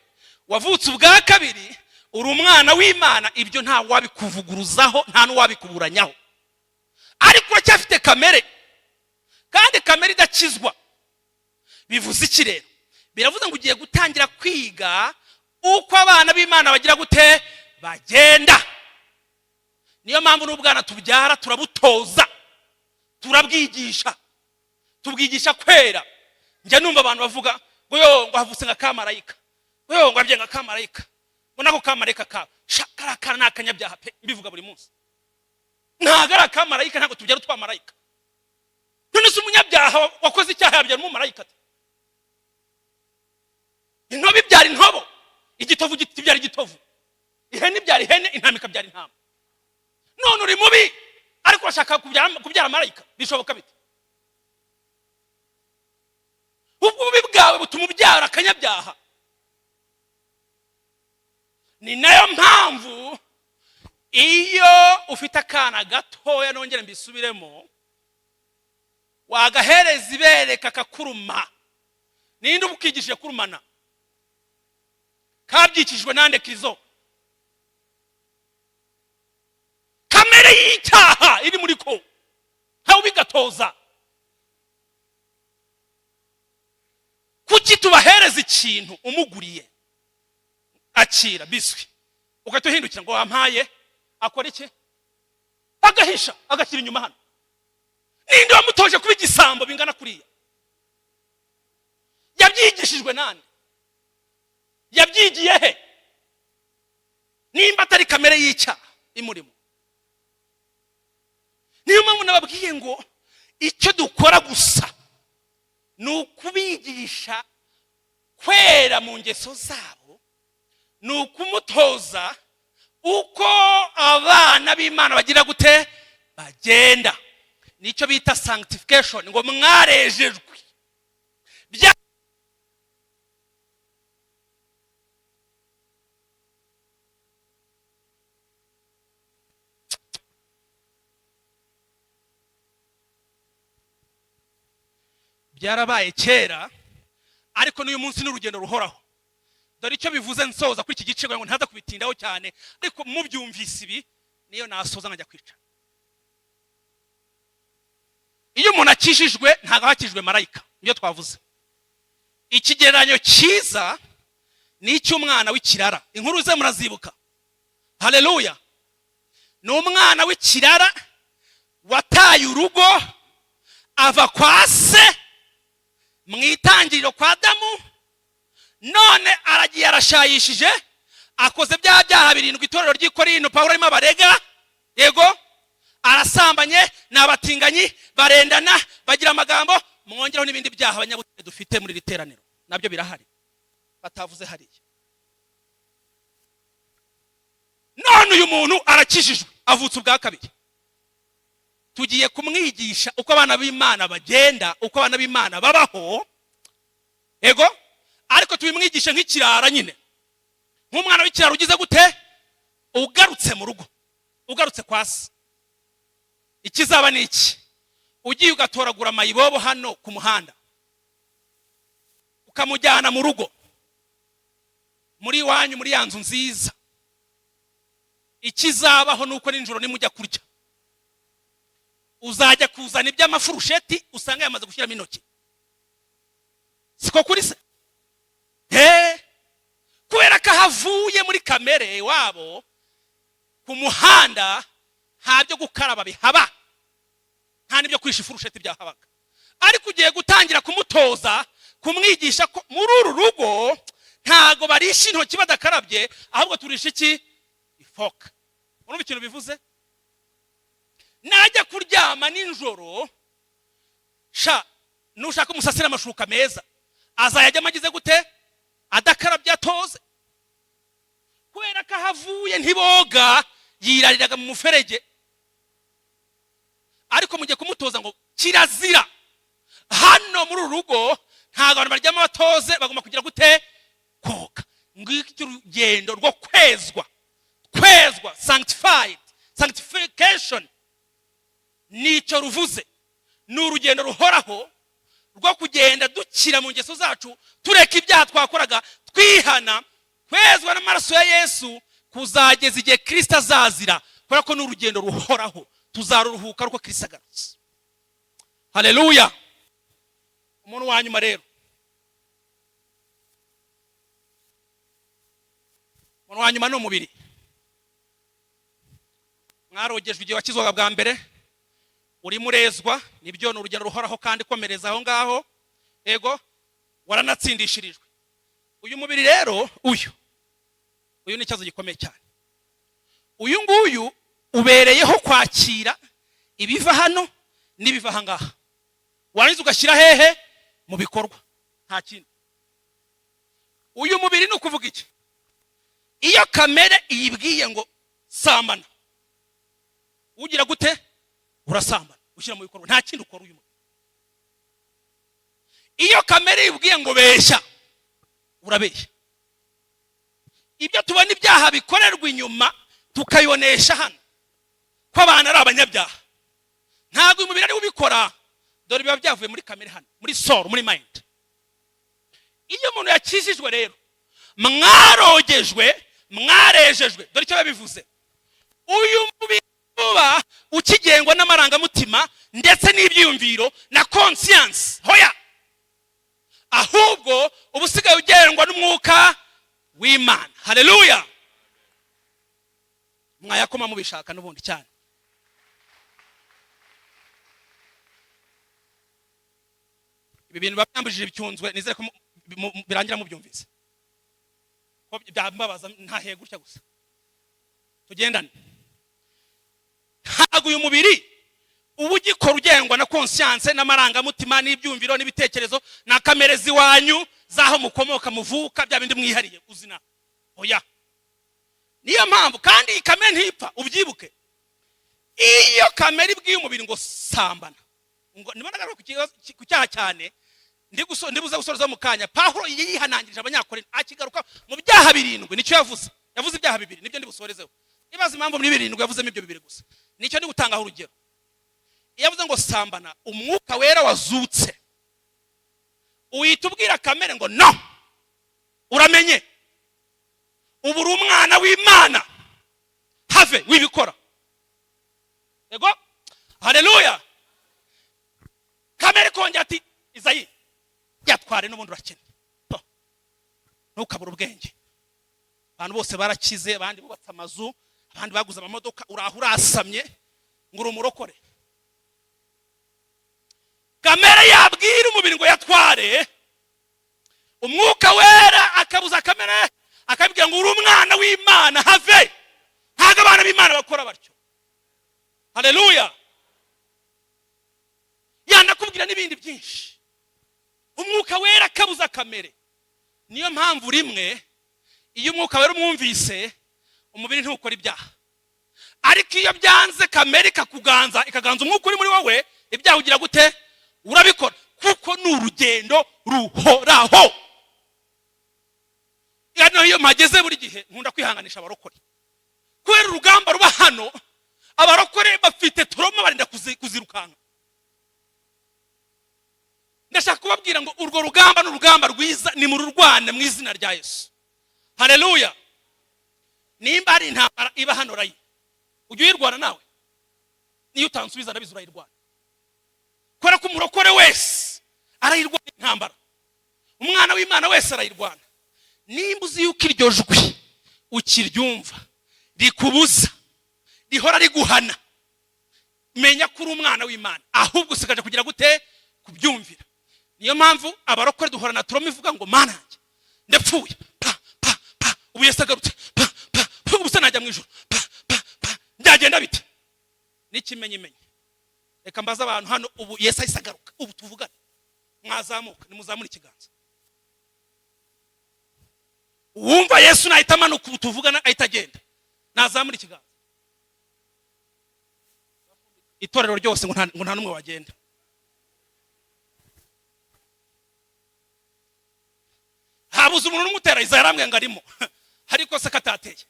S1: wavutse ubwa kabiri, uri umwana w'Imana. Ibyo nta wabikuvuguruzaho, nta n'uwabikuburanyaho. Ariko uracyafite kamere, kandi kamere idakizwa. Bivuze iki rero? Biravuze ngo ugiye gutangira kwiga uko abana b'Imana bagira gute? Bagenda. Niyo mpamvu n'ubwana tubyara turabutoza, turabwigisha, tubwigisha kwera. Njya numva abantu bavuga ngo yo ngo havutse nka kamarayika, ngo yo ngo abye nka kamarayika, ngo nako kamarayika ka shakarakara nakanyabyaha pe. Mbivuga buri munsi. Ntagara kamarayika, ntago tubyara twamarayika. None se umunyabyaha wakoze icyaha yabyara mu marayika? Intobo ibyara intobo, igitovu kibyara igitovu, ihene ibyara ihene, intama ikabyara intama. None uri mubi ariko urashaka kubyara marayika? Bishoboka bite? Ubwo bubi bwawe butuma ubyara akanyabyaha. Ni nayo mpamvu iyo ufite akana gatoya, nongere mbisubiremo, wagahereza ibere kakakuruma. Ninde ubukigishije kurumana? Kabyikijwe nande? Kristo. Kamere y'icyaha iri muri ko, ntawe ubigatoza. Kuki tubahereza ikintu umuguriye? Akira biswi, ukatuhindukira ngo wampaye, akora iki? Agahisha, agashyira inyuma hano. Ninde wamutoje kuba igisambo bingana kuriya? Yabyigishijwe nande? Yabyigiye he? Nimba atari kamere y'icyaha imurimo. Niyo mpamvu nababwiye ngo icyo dukora gusa ni ukubigisha kwera mu ngeso zabo, ni ukumutoza uko abana b'Imana bagira gute? Bagenda. Nicyo bita sanctification, ngo mwarejejwe. Byarabaye kera, ariko n'uyu munsi n'urugendo ruhoraho. dore icyo bivuze nsoza kuri iki gice ngo ntaza kubitindaho cyane, ariko mubyumvise ibi niyo nasoza nkajya kwicara. Iyo umuntu akijijwe ntago hakijwe marayika, niyo twavuze. Ikigereranyo cyiza ni icy'umwana w'ikirara. Inkuru ze murazibuka. Haleluya. Ni umwana w'ikirara wataye urugo ava kwa se mu itangiriro kwa Adamu, none aragiye arashayishije, akoze bya byaha 7 itorero ry'Ikorinto Pawulo arimo abarega. Yego, arasambanye, n'abatinganyi, barendana, bagira amagambo, mwongeraho n'ibindi byaha abanyabutare dufite muri literaniro nabyo birahari batavuze hariya. None uyu muntu arakijijwe, avutse ubwa kabiri. Tugiye kumwigisha uko abana b'Imana bagenda, uko abana b'Imana babaho. Ego, ariko tubimwigishe nk'ikirara nyine, nk'umwana w'ikirara ugize gute, ugarutse mu rugo, ugarutse kwa se. Ikizaba ni iki? Ugiye ugatoragura amayibobo hano ku muhanda, ukamujyana mu rugo, muri wanyu, muri yanzu nziza. Ikizabaho nuko ninjoro nimujya kurya, uzajya kuzana iby'amafurusheti usanga yamaze gushyiramo intoki. Siko kuri se? Kubera ko havuye muri kamere wabo, ku muhanda nta byo gukaraba bihaba, nta n'ibyo kwisha ifurusheti byahabaga. Ariko ugiye gutangira kumutoza, kumwigisha ko muri uru rugo ntago barisha intoki badakarabye, ahubwo turisha iki? Ifoka. Urumva ikintu bivuze? Najya kuryama ninjoro, nushaka umusasira amashuka meza, azayajya amagize gute? Adakarabye atoze. Kubera ko havuye ntiboga, yirariraga mu muferege. Ariko mugiye kumutoza ngo kirazira, hano muri urugo ntago abantu baryama batoze, bagomba kugira gute? Koga. Ngiki urugendo rwo kwezwa, sanctification. Nicyo ruvuze. Ni urugendo ruhoraho rwo kugenda dukira mu ngeso zacu, tureka ibyaha twakoraga, twihana, kwezwa n'amaraso ya Yesu, kuzageza igihe Kristo azazira. Kubera ko ni urugendo ruhoraho, tuzaruruhuka ruko Kristo agarutse. Haleluya. Umuntu wa nyuma rero, umuntu wa nyuma ni umubiri. Mwarogejwe igihe wakizwaga bwa mbere, uri murezwa, nibyo ni urugendo ruhoraho kandi komereza aho ngaho. Ego, waranatsindishirijwe. Uyu mubiri rero, uyu ni ikibazo gikomeye cyane. Uyu nguyu ubereyeho kwakira ibiva hano n'ibiva aha ngaha. Warangiza ugashyira hehe? Mu bikorwa, nta kindi. Uyu mubiri ni ukuvuga iki? Iyo kamere iyibwiye ngo sambana, ugira gute? Urasambana, ushyira mu bikorwa, nta kindi ukora uyu mubiri. Iyo kamere ibwiye ngo beshya, urabeshya. Ibyo tubona ibyaha bikorerwa inyuma tukayonesha hano, ko abantu ari abanyabyaha, ntabwo uyu mubiri ari ubikora. Dore biba byavuye muri kamere hano, muri soul, muri mind. Iyo umuntu yakijijwe rero, mwarogejwe, mwarejejwe, dore icyo bivuze. Uyu mubiri uba ukigengwa n'amarangamutima ndetse n'ibyiyumviro na conscience, hoya, ahubwo ubusigaye ugengwa n'umwuka w'Imana. Haleluya. Mwayakoma mubishaka n'ubundi cyane. Ibi bintu babyambujije bicyunzwe, nizere ko birangira mu byumvise. Ko byambabaza ntahe gutya gusa. Tugendane. Ntabwo uyu mubiri ubu ugikora ugengwa na conscience n'amarangamutima n'ibyumviro n'ibitekerezo na kamere ziwanyu zaho mukomoka muvuka, bya bindi mwihariye uzina. Oya. Niyo mpamvu kandi iyi kamere ntipfa, ubyibuke. Iyo kamere ibwiye umubiri ngo sambana, ngo nibona ku cyaha cyane, ndibuze gusoreza mu kanya. Pawulo yihanangirije Abanyakorinto akigaruka mu byaha 7. Nicyo yavuze ibyaha 2, nibyo ndibusorezeho. Ibaza impamvu muri 7 yavuzemo ibyo 2 gusa. Nicyo ndi gutangaho urugero. Iyo yavuze ngo sambana, umwuka wera wazutse uhita ubwira kamere ngo no, uramenye,
S2: ubu uri umwana w'Imana, have wibikora. Yego, haleluya. Kamere kongera ati Izayi yatware n'ubundi urakene, ntukabura ubwenge. Abantu bose barakize, abandi bubatse amazu, abandi baguze amamodoka, uraho urasamye ngo uri umurokore. Kamere yabwira umubiri ngo yatware, umwuka wera akabuza kamere akabwira ngo uri umwana w'Imana, have. Ntago abana b'Imana bakora batyo. Haleluya. Yanakubwira n'ibindi byinshi. Umwuka wera akabuza kamere. Niyo mpamvu rimwe iyo umwuka wera umwumvise umubiri ntukora ibyaha. Ariko iyo byanze kamere ikakuganza, ikaganza umwuka uri muri wowe, ibyaha ugira gute? Urabikora, kuko ni urugendo ruhoraho. Iyo mageze buri gihe nkunda kwihanganisha abarokore. Kubera urugamba ruba hano, abarokore bafite turoma barinda kuzirukanka. Ndashaka kubabwira ngo urwo rugamba n'urugamba rwiza, ni mu rurwane mu izina rya Yesu. Haleluya. Nimba ari intambara iba hano rayi, ujye uyirwana nawe. Niyo utansubiza ndabizi urayirwana. Kubera ko umurokore wese arayirwana intambara, umwana w'Imana wese arayirwana. Nimba uzi yuko iryo jwi ukiryumva rikubuza, rihora riguhana, menya ko uri umwana w'Imana, ahubwo usigaje kugira gute? Kubyumvira. Niyo mpamvu abarokore duhorana turoma ivuga ngo Mana yanjye ndapfuye, ubu Yesu agarutse, ubu se najya mu ijuru, byagenda bite? N'ikimenyimenyi. Reka mbaza abantu hano, ubu Yesu ahise agaruka, ubu tuvugane, mwazamuka, nimuzamure ikiganza. Uwumva Yesu nahita amanuka, ubu tuvugana ahita agenda, nazamure ikiganza. Itorero ryose ngo nta numwe wagenda. Habuze umuntu n'umutera Izayi aramwe ngo arimo, ariko se katateye.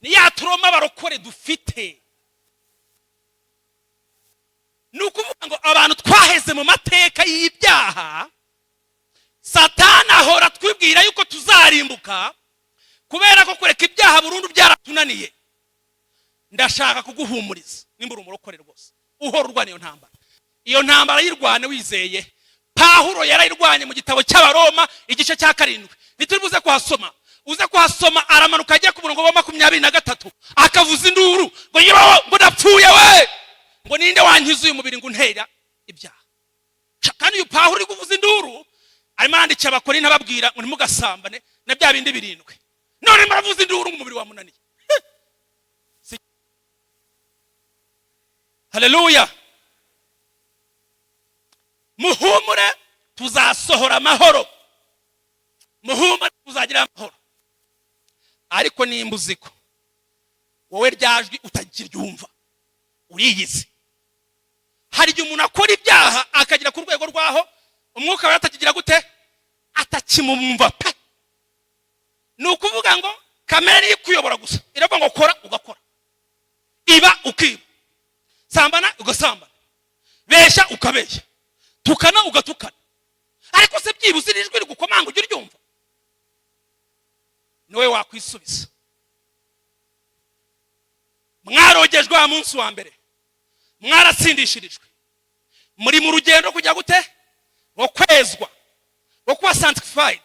S2: Niya turoma abarokore dufite. Nukuvuga ngo abantu twaheze mu mateka y'ibyaha, Satani ahora twibwira yuko tuzarimbuka kubera ko kureka ibyaha burundu byaratunaniye. Ndashaka kuguhumuriza, nimba uri umurokore rwose, uhora urwana iyo ntambara. Iyo ntambara yirwane wizeye. Pawulo yarayirwanye mu gitabo cy'Abaroma igice cya 7. Nituribuze kuhasoma. Uze kuhasoma, aramanuka ajya ku murongo wa 23, akavuza induru ngo yibaho, ngo ndapfuye we, ngo ninde wankiza uyu mubiri ngo untera ibyaha. Kandi uyu Pawulo uri kuvuza induru arimo arandikira Abakorinto ababwira ngo ntimugasambane na bya bindi 7. None maravuza induru ngo umubiri wamunaniye. Haleluya. Muhumure, tuzasohora amahoro. Muhumure, tuzagira amahoro. Ariko nimba uziko wowe ryajwi utakiryumva, uriyizi. Hari igihe umuntu akora ibyaha akagira ku rwego rwaho umwuka we atakigira gute? Atakimumva pe. Nukuvuga ngo kamere ikuyobora gusa, iravuga ngo kora ugakora, iba ukiba, sambana ugasambana, besha ukabeshya, tukana ugatukana. Ariko se byibuze ijwi rigukomanga ujye uryumva, niwe wakwisubiza. Mwarogejwe wa munsi wa mbere, mwaratsindishirijwe, muri mu rugendo kujya gute? Wo kwezwa, wo kuba sanctified.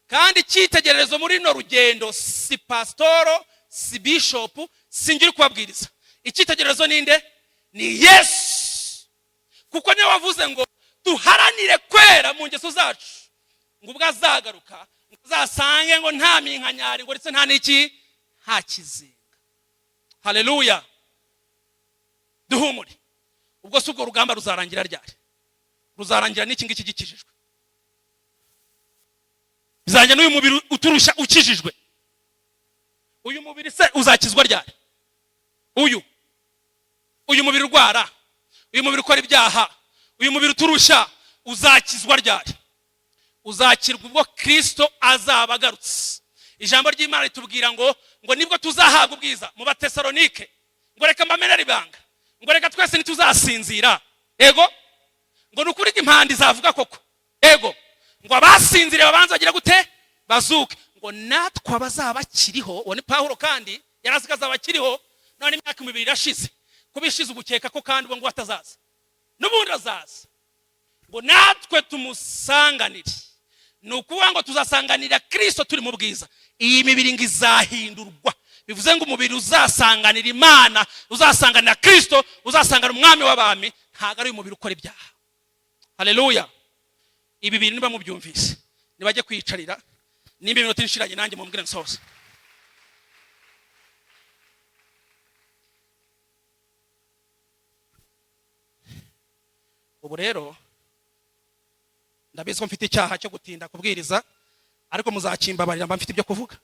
S2: Kandi cyitegererezo muri no rugendo si pastoro, si bishop, sinjiri kubabwiriza. Icyitegererezo ninde? Ni Yesu. Kuko niwe wavuze ngo duharanire kwera mu ngeso zacu, ngo ubwo azagaruka uzasange ngo nta minkanyari, ngo ndetse nta niki, nta kizinga. Haleluya. Duhumure. Ubwo subwo rugamba ruzarangira ryari? Ruzarangira n'iki ngiki gikijijwe. Bizanye n'uyu mubiri uturusha ukijijwe. Uyu mubiri se uzakizwa ryari? Uyu mubiri urwara, uyu mubiri ukora ibyaha, uyu mubiri uturusha uzakizwa ryari? Uzakirwa ubwo Kristo azaba agarutse. Ijambo ry'Imana ritubwira ngo nibwo tuzahabwa ubwiza. Mu Batesalonike ngo reka mbamenere ibanga, ngo reka twese ntituzasinzira. Ego ngo nukuri impandi zavuga koko. Ego ngo abasinzire babanza bagira gute? bazuke ngo natwe abazaba bakiriho. Uwo ni Pawulo kandi yarazi ko azaba akiriho, none imyaka 2 irashize. Kubishize ubukeka ko kandi ngo atazaza n'ubundi azaza, ngo natwe tumusanganire. Ni ukuvuga ngo tuzasanganira Kristo turi mu bwiza. Iyi mibiri ngo izahindurwa, bivuze ngo umubiri uzasanganira Imana, uzasanganira Kristo, uzasanganira umwami w'abami, ntago ari umubiri ukora ibyaha. Haleluya. Ibi bintu niba mubyumvise nibajye kwiyicarira, nimba iminota inshiranye nanjye mumbwire nsoze. Ubu rero ndabizi ko mfite icyaha cyo gutinda kubwiriza, ariko muzakimbabarira mba mfite ibyo kuvuga.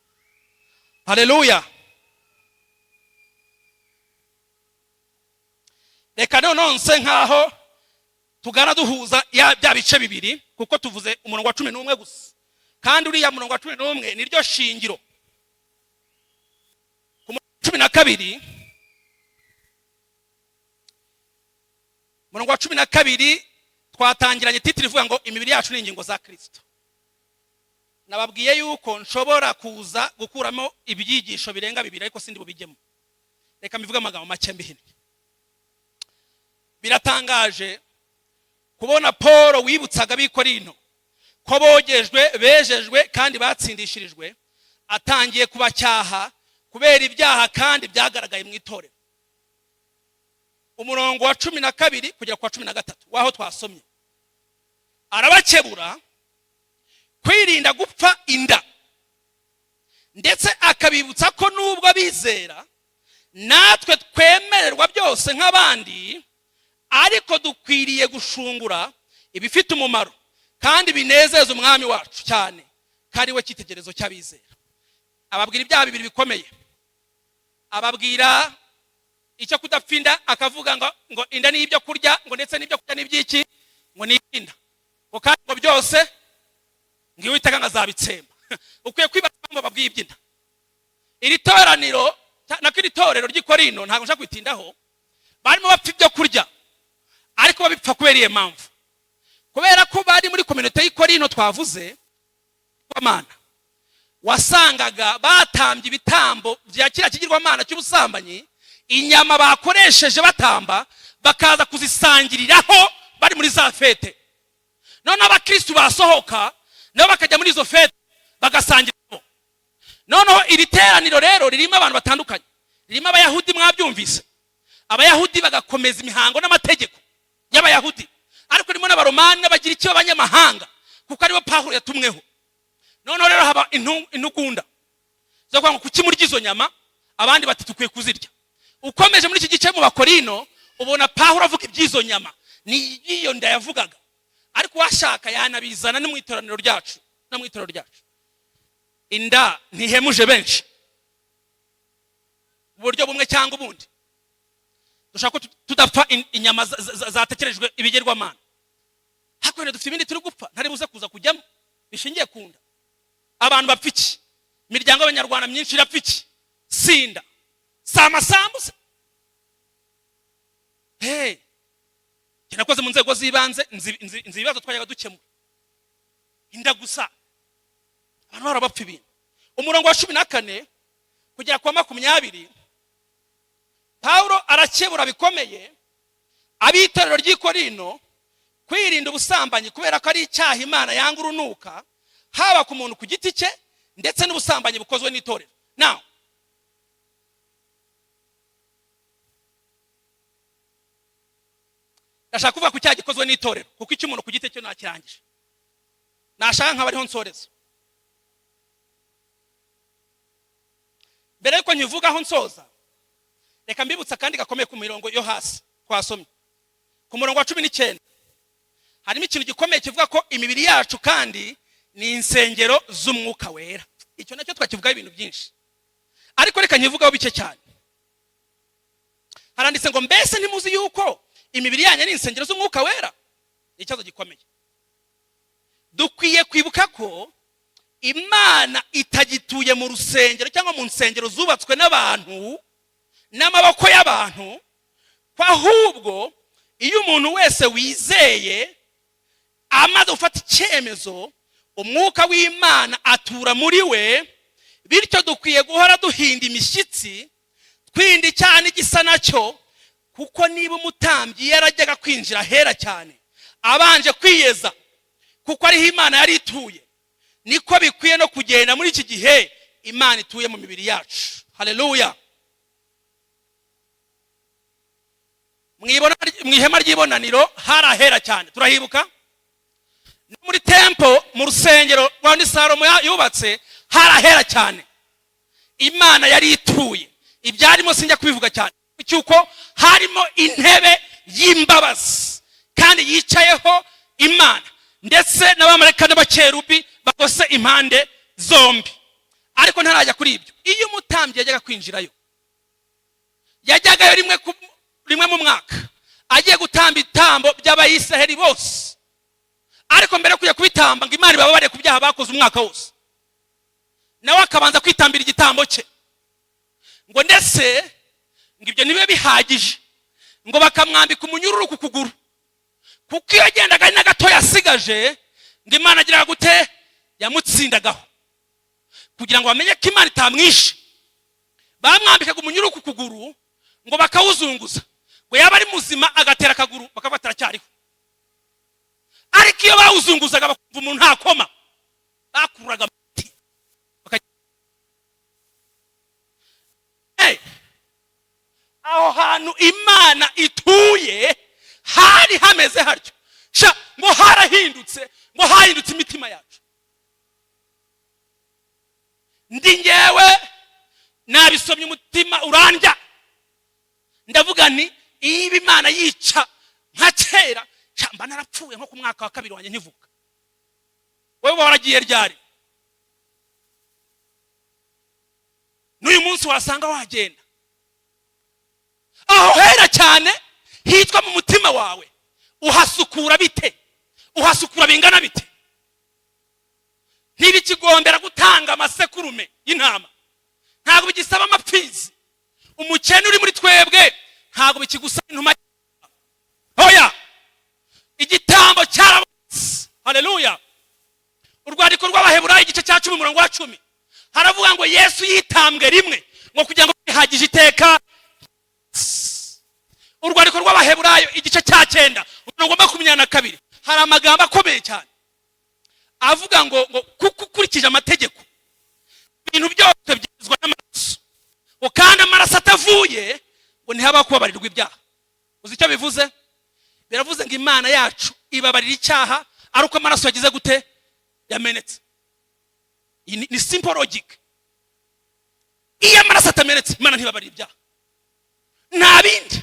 S2: Haleluya. Reka nonse nkaho tugana duhuza bya bice bibiri, kuko tuvuze umurongo wa 11 gusa, kandi uriya murongo wa 11 niryo shingiro. Ku murongo wa 12, murongo wa 12 twatangiranye titiri ivuga ngo imibiri yacu ni ingingo za Kristo. Nababwiye yuko nshobora kuza gukuramo ibyigisho birenga 2 ariko sindi bubijyemo. Reka mbivuga amagambo make mbihine. Biratangaje kubona Paulo wibutsaga b'Ikorinto ko bejejwe kandi batsindishirijwe, atangiye kubacyaha kubera ibyaha kandi byagaragaye mu itorero. Umurongo wa 12 kugera kwa 13 waho twasomye, arabakebura kwirinda gupfa inda, ndetse akabibutsa ko nubwo bizera natwe twemererwa byose nk'abandi, ariko dukwiriye gushungura ibifite umumaro kandi binezeza umwami wacu cyane, kari we cyitegerezo cy'abizera. Ababwira ibyaha 2 bikomeye. Ababwira icyo kudapfinda, akavuga ngo inda ni ibyo kurya, ngo ndetse n'ibyo kurya n'ibyiki ngo ni inda, ngo kandi ngo byose ngiwe itaka ngazabitsemba. Ukwiye kwibaza ngo babwiye ibyinda. Iri toraniro nakiri torero ry'Ikorinto ntago nshaka kwitindaho, barimo bapfa ibyo kurya, ariko babipfa kubera iye mpamvu. Kubera ko bari muri community y'Ikorinto twavuze kw'Imana, wasangaga batambye ibitambo bya kira kigirwamana cy'ubusambanyi, inyama bakoresheje batamba bakaza kuzisangiriraho bari muri za fete. None abakristo basohoka nabo bakajya muri izo fete bagasangiraho. Noneho iri teraniro rero ririmo abantu batandukanye, ririmo abayahudi. Mwabyumvise, abayahudi bagakomeza imihango n'amategeko y'abayahudi, ariko ririmo n'abaromani n'abagiriki b'abanyamahanga, kuko aribo Pawulo yatumweho. Noneho rero haba intugunda zo kwanga kuki muri izo nyama, abandi bati tukwiye kuzirya. Ukomeje muri iki gice mu Bakorino ubona Pawulo avuga iby'izo nyama, ni iyo nda yavugaga, ariko washaka yanabizana no mu itoraniro ryacu, no mu itorero ryacu. Inda ntihemuje benshi uburyo bumwe cyangwa ubundi. Dushaka tudapfa inyama zatekerejwe ibigerwamana, hakwene dufite ibindi turi gupfa ntari buze kuza kujyamo bishingiye kunda. Abantu bapfa iki? Imiryango y'Abanyarwanda myinshi irapfa iki? Sinda samasambuze. Kinakoze mu nzego z'ibanze, nzi ibibazo twayaga dukemura. Inda gusa abantu barabapfa ibintu. Umurongo wa 14 kugera kwa 20, Pawulo arakebura bikomeye abitorero ry'Ikorinto kwirinda ubusambanyi, kubera ko ari icyaha Imana yanga urunuka, haba ku muntu ku giti cye ndetse n'ubusambanyi bukozwe n'itorero. Now ndashaka kuvuga ku cyaha gikozwe n'itorero, kuko icyo umuntu ku giti cye nakirangije. Nashaka nk'abariho nsoreza. Mbere yuko nkivugaho nsoza, reka mbibutsa kandi gakomeye ku mirongo yo hasi twasomye. Ku murongo wa 19 harimo ikintu gikomeye kivuga ko imibiri yacu kandi ni insengero z'umwuka wera. Icyo nacyo twakivugaho ibintu byinshi, ariko reka nkivugaho bike cyane. Haranditse ngo mbese ntimuzi yuko imibiri yanyu ni insengero z'umwuka wera? Ikibazo gikomeye. Dukwiye kwibuka ko Imana itagituye mu rusengero cyangwa mu nsengero zubatswe n'abantu n'amaboko y'abantu, kwa ahubwo iyo umuntu wese wizeye amaze gufata icyemezo umwuka w'Imana atura muri we, bityo dukwiye guhora duhinda imishyitsi twindi cyane igisa nacyo, kuko niba umutambyi yarajyaga kwinjira hera cyane abanje kwiyeza kuko ariho Imana yari ituye, niko bikwiye no kugenda muri iki gihe Imana ituye mu mibiri yacu. Haleluya. Mwihema ry'ibonaniro harahera cyane, turahibuka. No muri temple, mu rusengero rwa Salomo yubatse harahera cyane, Imana yari ituye. Ibyarimo sinjya kubivuga cyane, cyuko harimo intebe y'imbabazi kandi yicayeho Imana, ndetse n'abamarayika n'abakerubi bagose impande zombi. Ariko ntarajya kuri ibyo, iyo umutambyi yajyaga kwinjirayo, yajyagayo rimwe mu mwaka agiye gutamba itambo by'Abayisiraheli bose. Ariko mbere yo kujya kubitamba ngo Imana ibababare ku byaha bakoze umwaka wose, nawe akabanza kwitambira igitambo cye. Ngo ndetse ngo ibyo nibe bihagije, ngo bakamwambika umunyururu ku kuguru, kuko iyo yagendaga ari na gato yasigaje, ngo Imana agira gute yamutsindagaho. Kugira ngo bamenye ko Imana itamwishe, bamwambikaga umunyururu ku kuguru ngo bakawuzunguza, ngo yaba ari muzima agatera akaguru bakavuga aracyariho. Ariko iyo bawuzunguzaga bakumva umuntu ntakoma, bakuraga muti. Aho hantu Imana ituye hari hameze haryo, ngo harahindutse, ngo hahindutse imitima yacu. Ndi ngewe nabisomye umutima urandya, ndavuga nti iyo Imana yica nka kera mba narapfuye nko ku mwaka wa 2 wanjye nkivuka. Wewe waragiye ryari? N'uyu munsi wasanga wagenda. Aho hera cyane hitwa mu mutima wawe, uhasukura bite? Uhasukura bingana bite? Ntibikigombera gutanga amasekurume y'intama, ntabwo bigisaba amapfizi. Umukene uri muri twebwe ntabwo bikigusaba intuma. Oya, igitambo cyarabonetse. Haleluya. Urwandiko rw'Abaheburayo igice cya 10 umurongo wa 10 haravuga ngo Yesu yitambwe rimwe ngo kugira ngo bihagije iteka. Urwandiko rw'Abaheburayo igice cya 9 umurongo wa 22 hari amagambo akomeye cyane avuga ngo kuko ukurikije amategeko ibintu byose byizwa n'amaraso, ngo kandi amaraso atavuye ngo ntihaba kubabarirwa ibyaha. Uzi icyo bivuze? Biravuze ngo Imana yacu ibabarira icyaha ari uko amaraso yagize gute yamenetse. Ni simple logic. Iyo amaraso atamenetse Imana ntibabarira ibyaha. Nta bindi.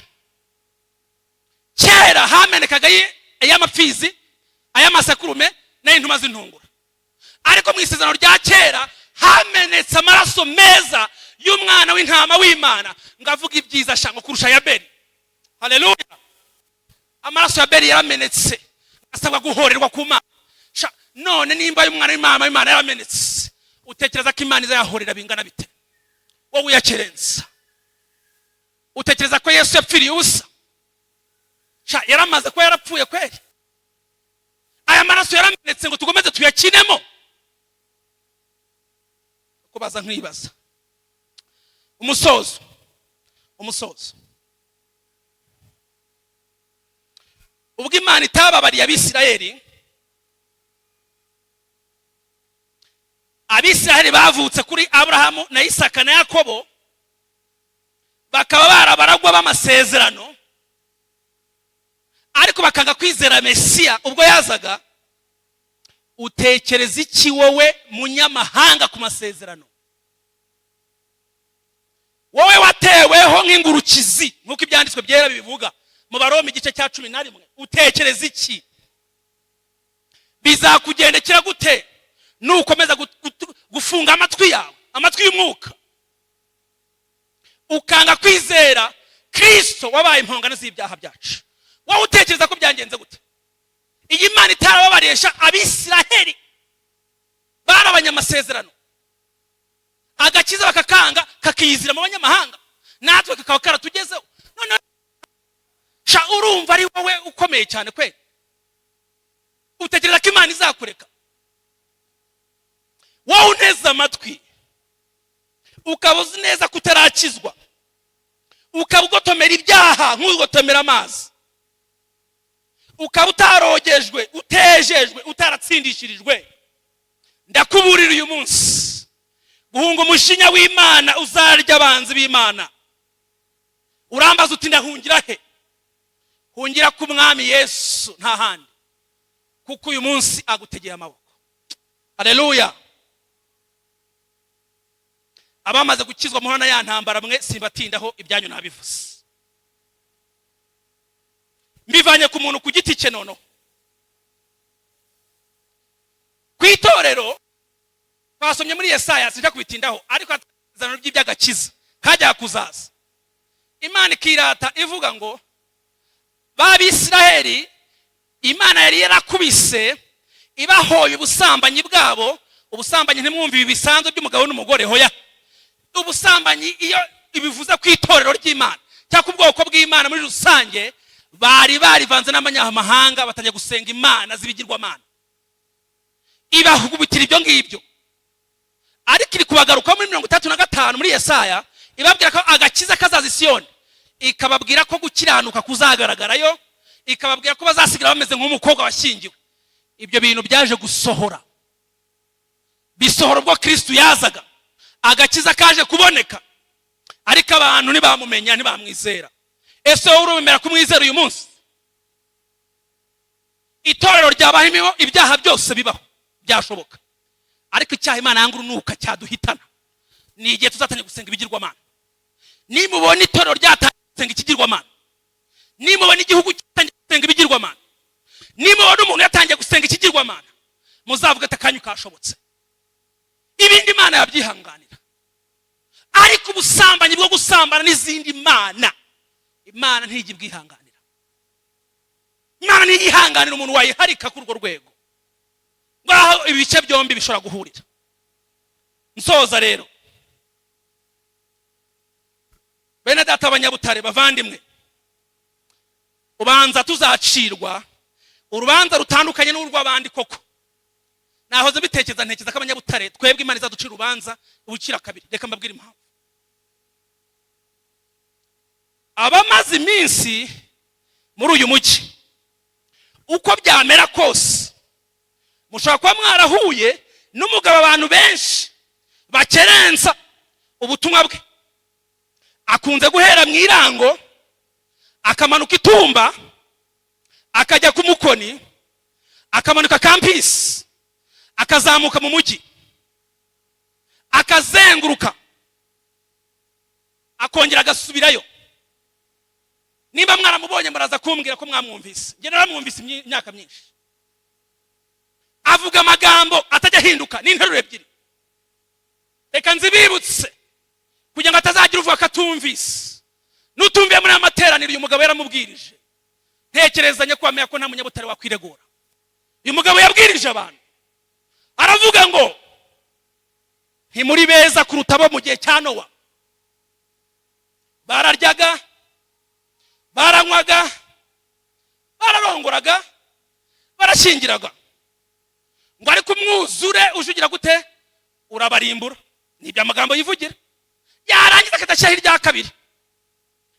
S2: Kera hamenekaga ay'amapfizi, ay'amasekurume n'intuma z'intungura. Ariko mu isezerano rya kera hamenetse amaraso meza y'umwana w'intama w'Imana, ngavuga ibyiza shango kurusha ya Abeli. Haleluya. Amaraso ya Abeli yaramenetse, asabwa guhorerwa ku Mana. None nimba y'umwana w'Imana yaramenetse, utekereza ko Imana izayahorera bingana bite? Wowe uyakerenza, utekereza ko Yesu yapfiriye ubusa? Yaramaze ko yarapfuye kweli? Aya maraso yaramenetse ngo tugomeze tuyakinemo? Kubaza nk'ibaza. Umusozo. Ubwo Imana itababariye Abisiraheli, Abisiraheli bavutse kuri Abrahamu na Isaka na Yakobo, bakaba barabaragwa b'amasezerano, ariko bakanga kwizera Mesiya ubwo yazaga. Utekereza iki wowe munyamahanga ku masezerano? Wowe wateweho nk'ingurukizi nkuko ibyanditswe byera bivuga mu Baroma igice cya 11. Utekereza iki? Bizakugendekera gute nukomeza gufunga amatwi yawe, amatwi y'umwuka, ukanga kwizera Kristo wabaye impongano z'ibyaha byacu? Wowe utekereza ko byangenze gute? Iyi Imana itarababaresha Abisiraheli barabanya amasezerano, agakiza bakakanga kakiyizira mu banyamahanga, natwe kakaba karatugezeho. None urumva ari wowe ukomeye cyane kweli? Utekereza ko Imana izakureka? wowe uneze amatwi ukaba uzi neza ko utarakizwa, ukaba ugotomera ibyaha nk'ugotomera amazi, ukaba utarogejwe, utejejwe, utaratsindishirijwe, ndakuburira uyu munsi guhunga umujinya w'Imana uzarya abanzi b'Imana. Urambaza uti ndahungira he? Hungira ku mwami Yesu nta handi, kuko uyu munsi agutegeye amaboko. Haleluya. Abamaze gukizwa muhana ya ntambara mwe simbatindaho ibyanyu nabivuze. Mbivanye ku muntu ku giti cye nono. Kwitorero twasomye muri Yesaya sija kubitindaho, ariko azano ry'ibyagakiza hajya kuzaza. Imana ikirata ivuga ngo b'Abisiraheli Imana yari yarakubise ibahoye ubusambanyi bwabo. Ubusambanyi ntimwumve ibi bisanzwe by'umugabo n'umugore, hoya. Ubusambanyi iyo ibivuze ku itorero ry'Imana cyangwa ku bwoko bw'Imana muri rusange, bari barivanze n'abanyamahanga batangiye gusenga imana z'ibigirwamana, ibahugubikira ibyo ngibyo. Ariko iri kubagaruka muri 35 muri Yesaya ibabwira ko agakiza kazaza Siyoni, ikababwira ko gukiranuka kuzagaragarayo, ikababwira ko bazasigira bameze nk'umukobwa washyingiwe. Ibyo bintu byaje gusohora, bisohora ubwo Kristo yazaga, agakiza kaje kuboneka, ariko abantu ntibamumenya, ntibamwizera. Ese wowe urumera kumwizera uyu munsi? Itorero ryabahimiho ibyaha byose bibaho byashoboka, ariko icyaha Imana yanga urunuka cyaduhitana ni igihe tuzatanye gusenga ibigirwamana. Nimubona itorero ryatangiye gusenga ikigirwamana, nimubona igihugu cyatangiye gusenga ibigirwamana, nimubona umuntu yatangiye gusenga ikigirwamana, muzavuga ati akanyu kashobotse. Ibindi Imana yabyihanganira, ariko ubusambanyi bwo gusambana n'izindi mana Imana ntijya ibwihanganira. Imana ntiyihanganira umuntu wayiharika ku urwo rwego. Ngaho ibice byombi bishobora guhurira. Nsoza rero, bene data abanyabutare bavandimwe, ubanza tuzacirwa urubanza rutandukanye n'urw'abandi koko. Nahoze bitekereza ko abanyabutare twebwe Imana izaducira urubanza ubukira kabiri. Reka mbabwire impamvu. Abamaze iminsi muri uyu mujyi, uko byamera kose, mushobora kuba mwarahuye n'umugabo abantu benshi bakerensa ubutumwa bwe. Akunze guhera mu Irango, akamanuka Itumba, akajya ku Mukoni, akamanuka Campus, akazamuka mu mujyi, akazenguruka, akongera agasubirayo. Nimba mwaramubonye muraza kumbwira ko mwamwumvise. Nge naramwumvise imyaka myinshi. Avuga amagambo atajya hinduka n'interuro ebyiri. Reka nzibibutse kugira ngo atazagira uvuga katumvise. Nutumviye muri amateraniro uyu mugabo yaramubwirije. Ntekerezanye ko amenya ko nta munyabutare wakwiregura. Uyu mugabo yabwirije abantu, aravuga ngo ntimuri beza kuruta abo mu gihe cya Nowa. Bararyaga, baranywaga, bararongoraga, barashyingiraga, ngo ariko umwuzure ujugira gute urabarimbura. Nibyo amagambo yivugira. Yarangiza akadashyira irya kabiri,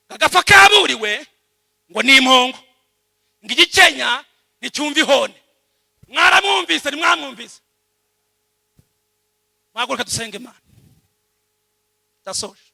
S2: kagapfa kaburiwe ngo ni impongo, ngo igikenya nticyumva ihone. Mwaramwumvise ntimwamwumvise? Mwaguruka dusenge Imana. Dasoje.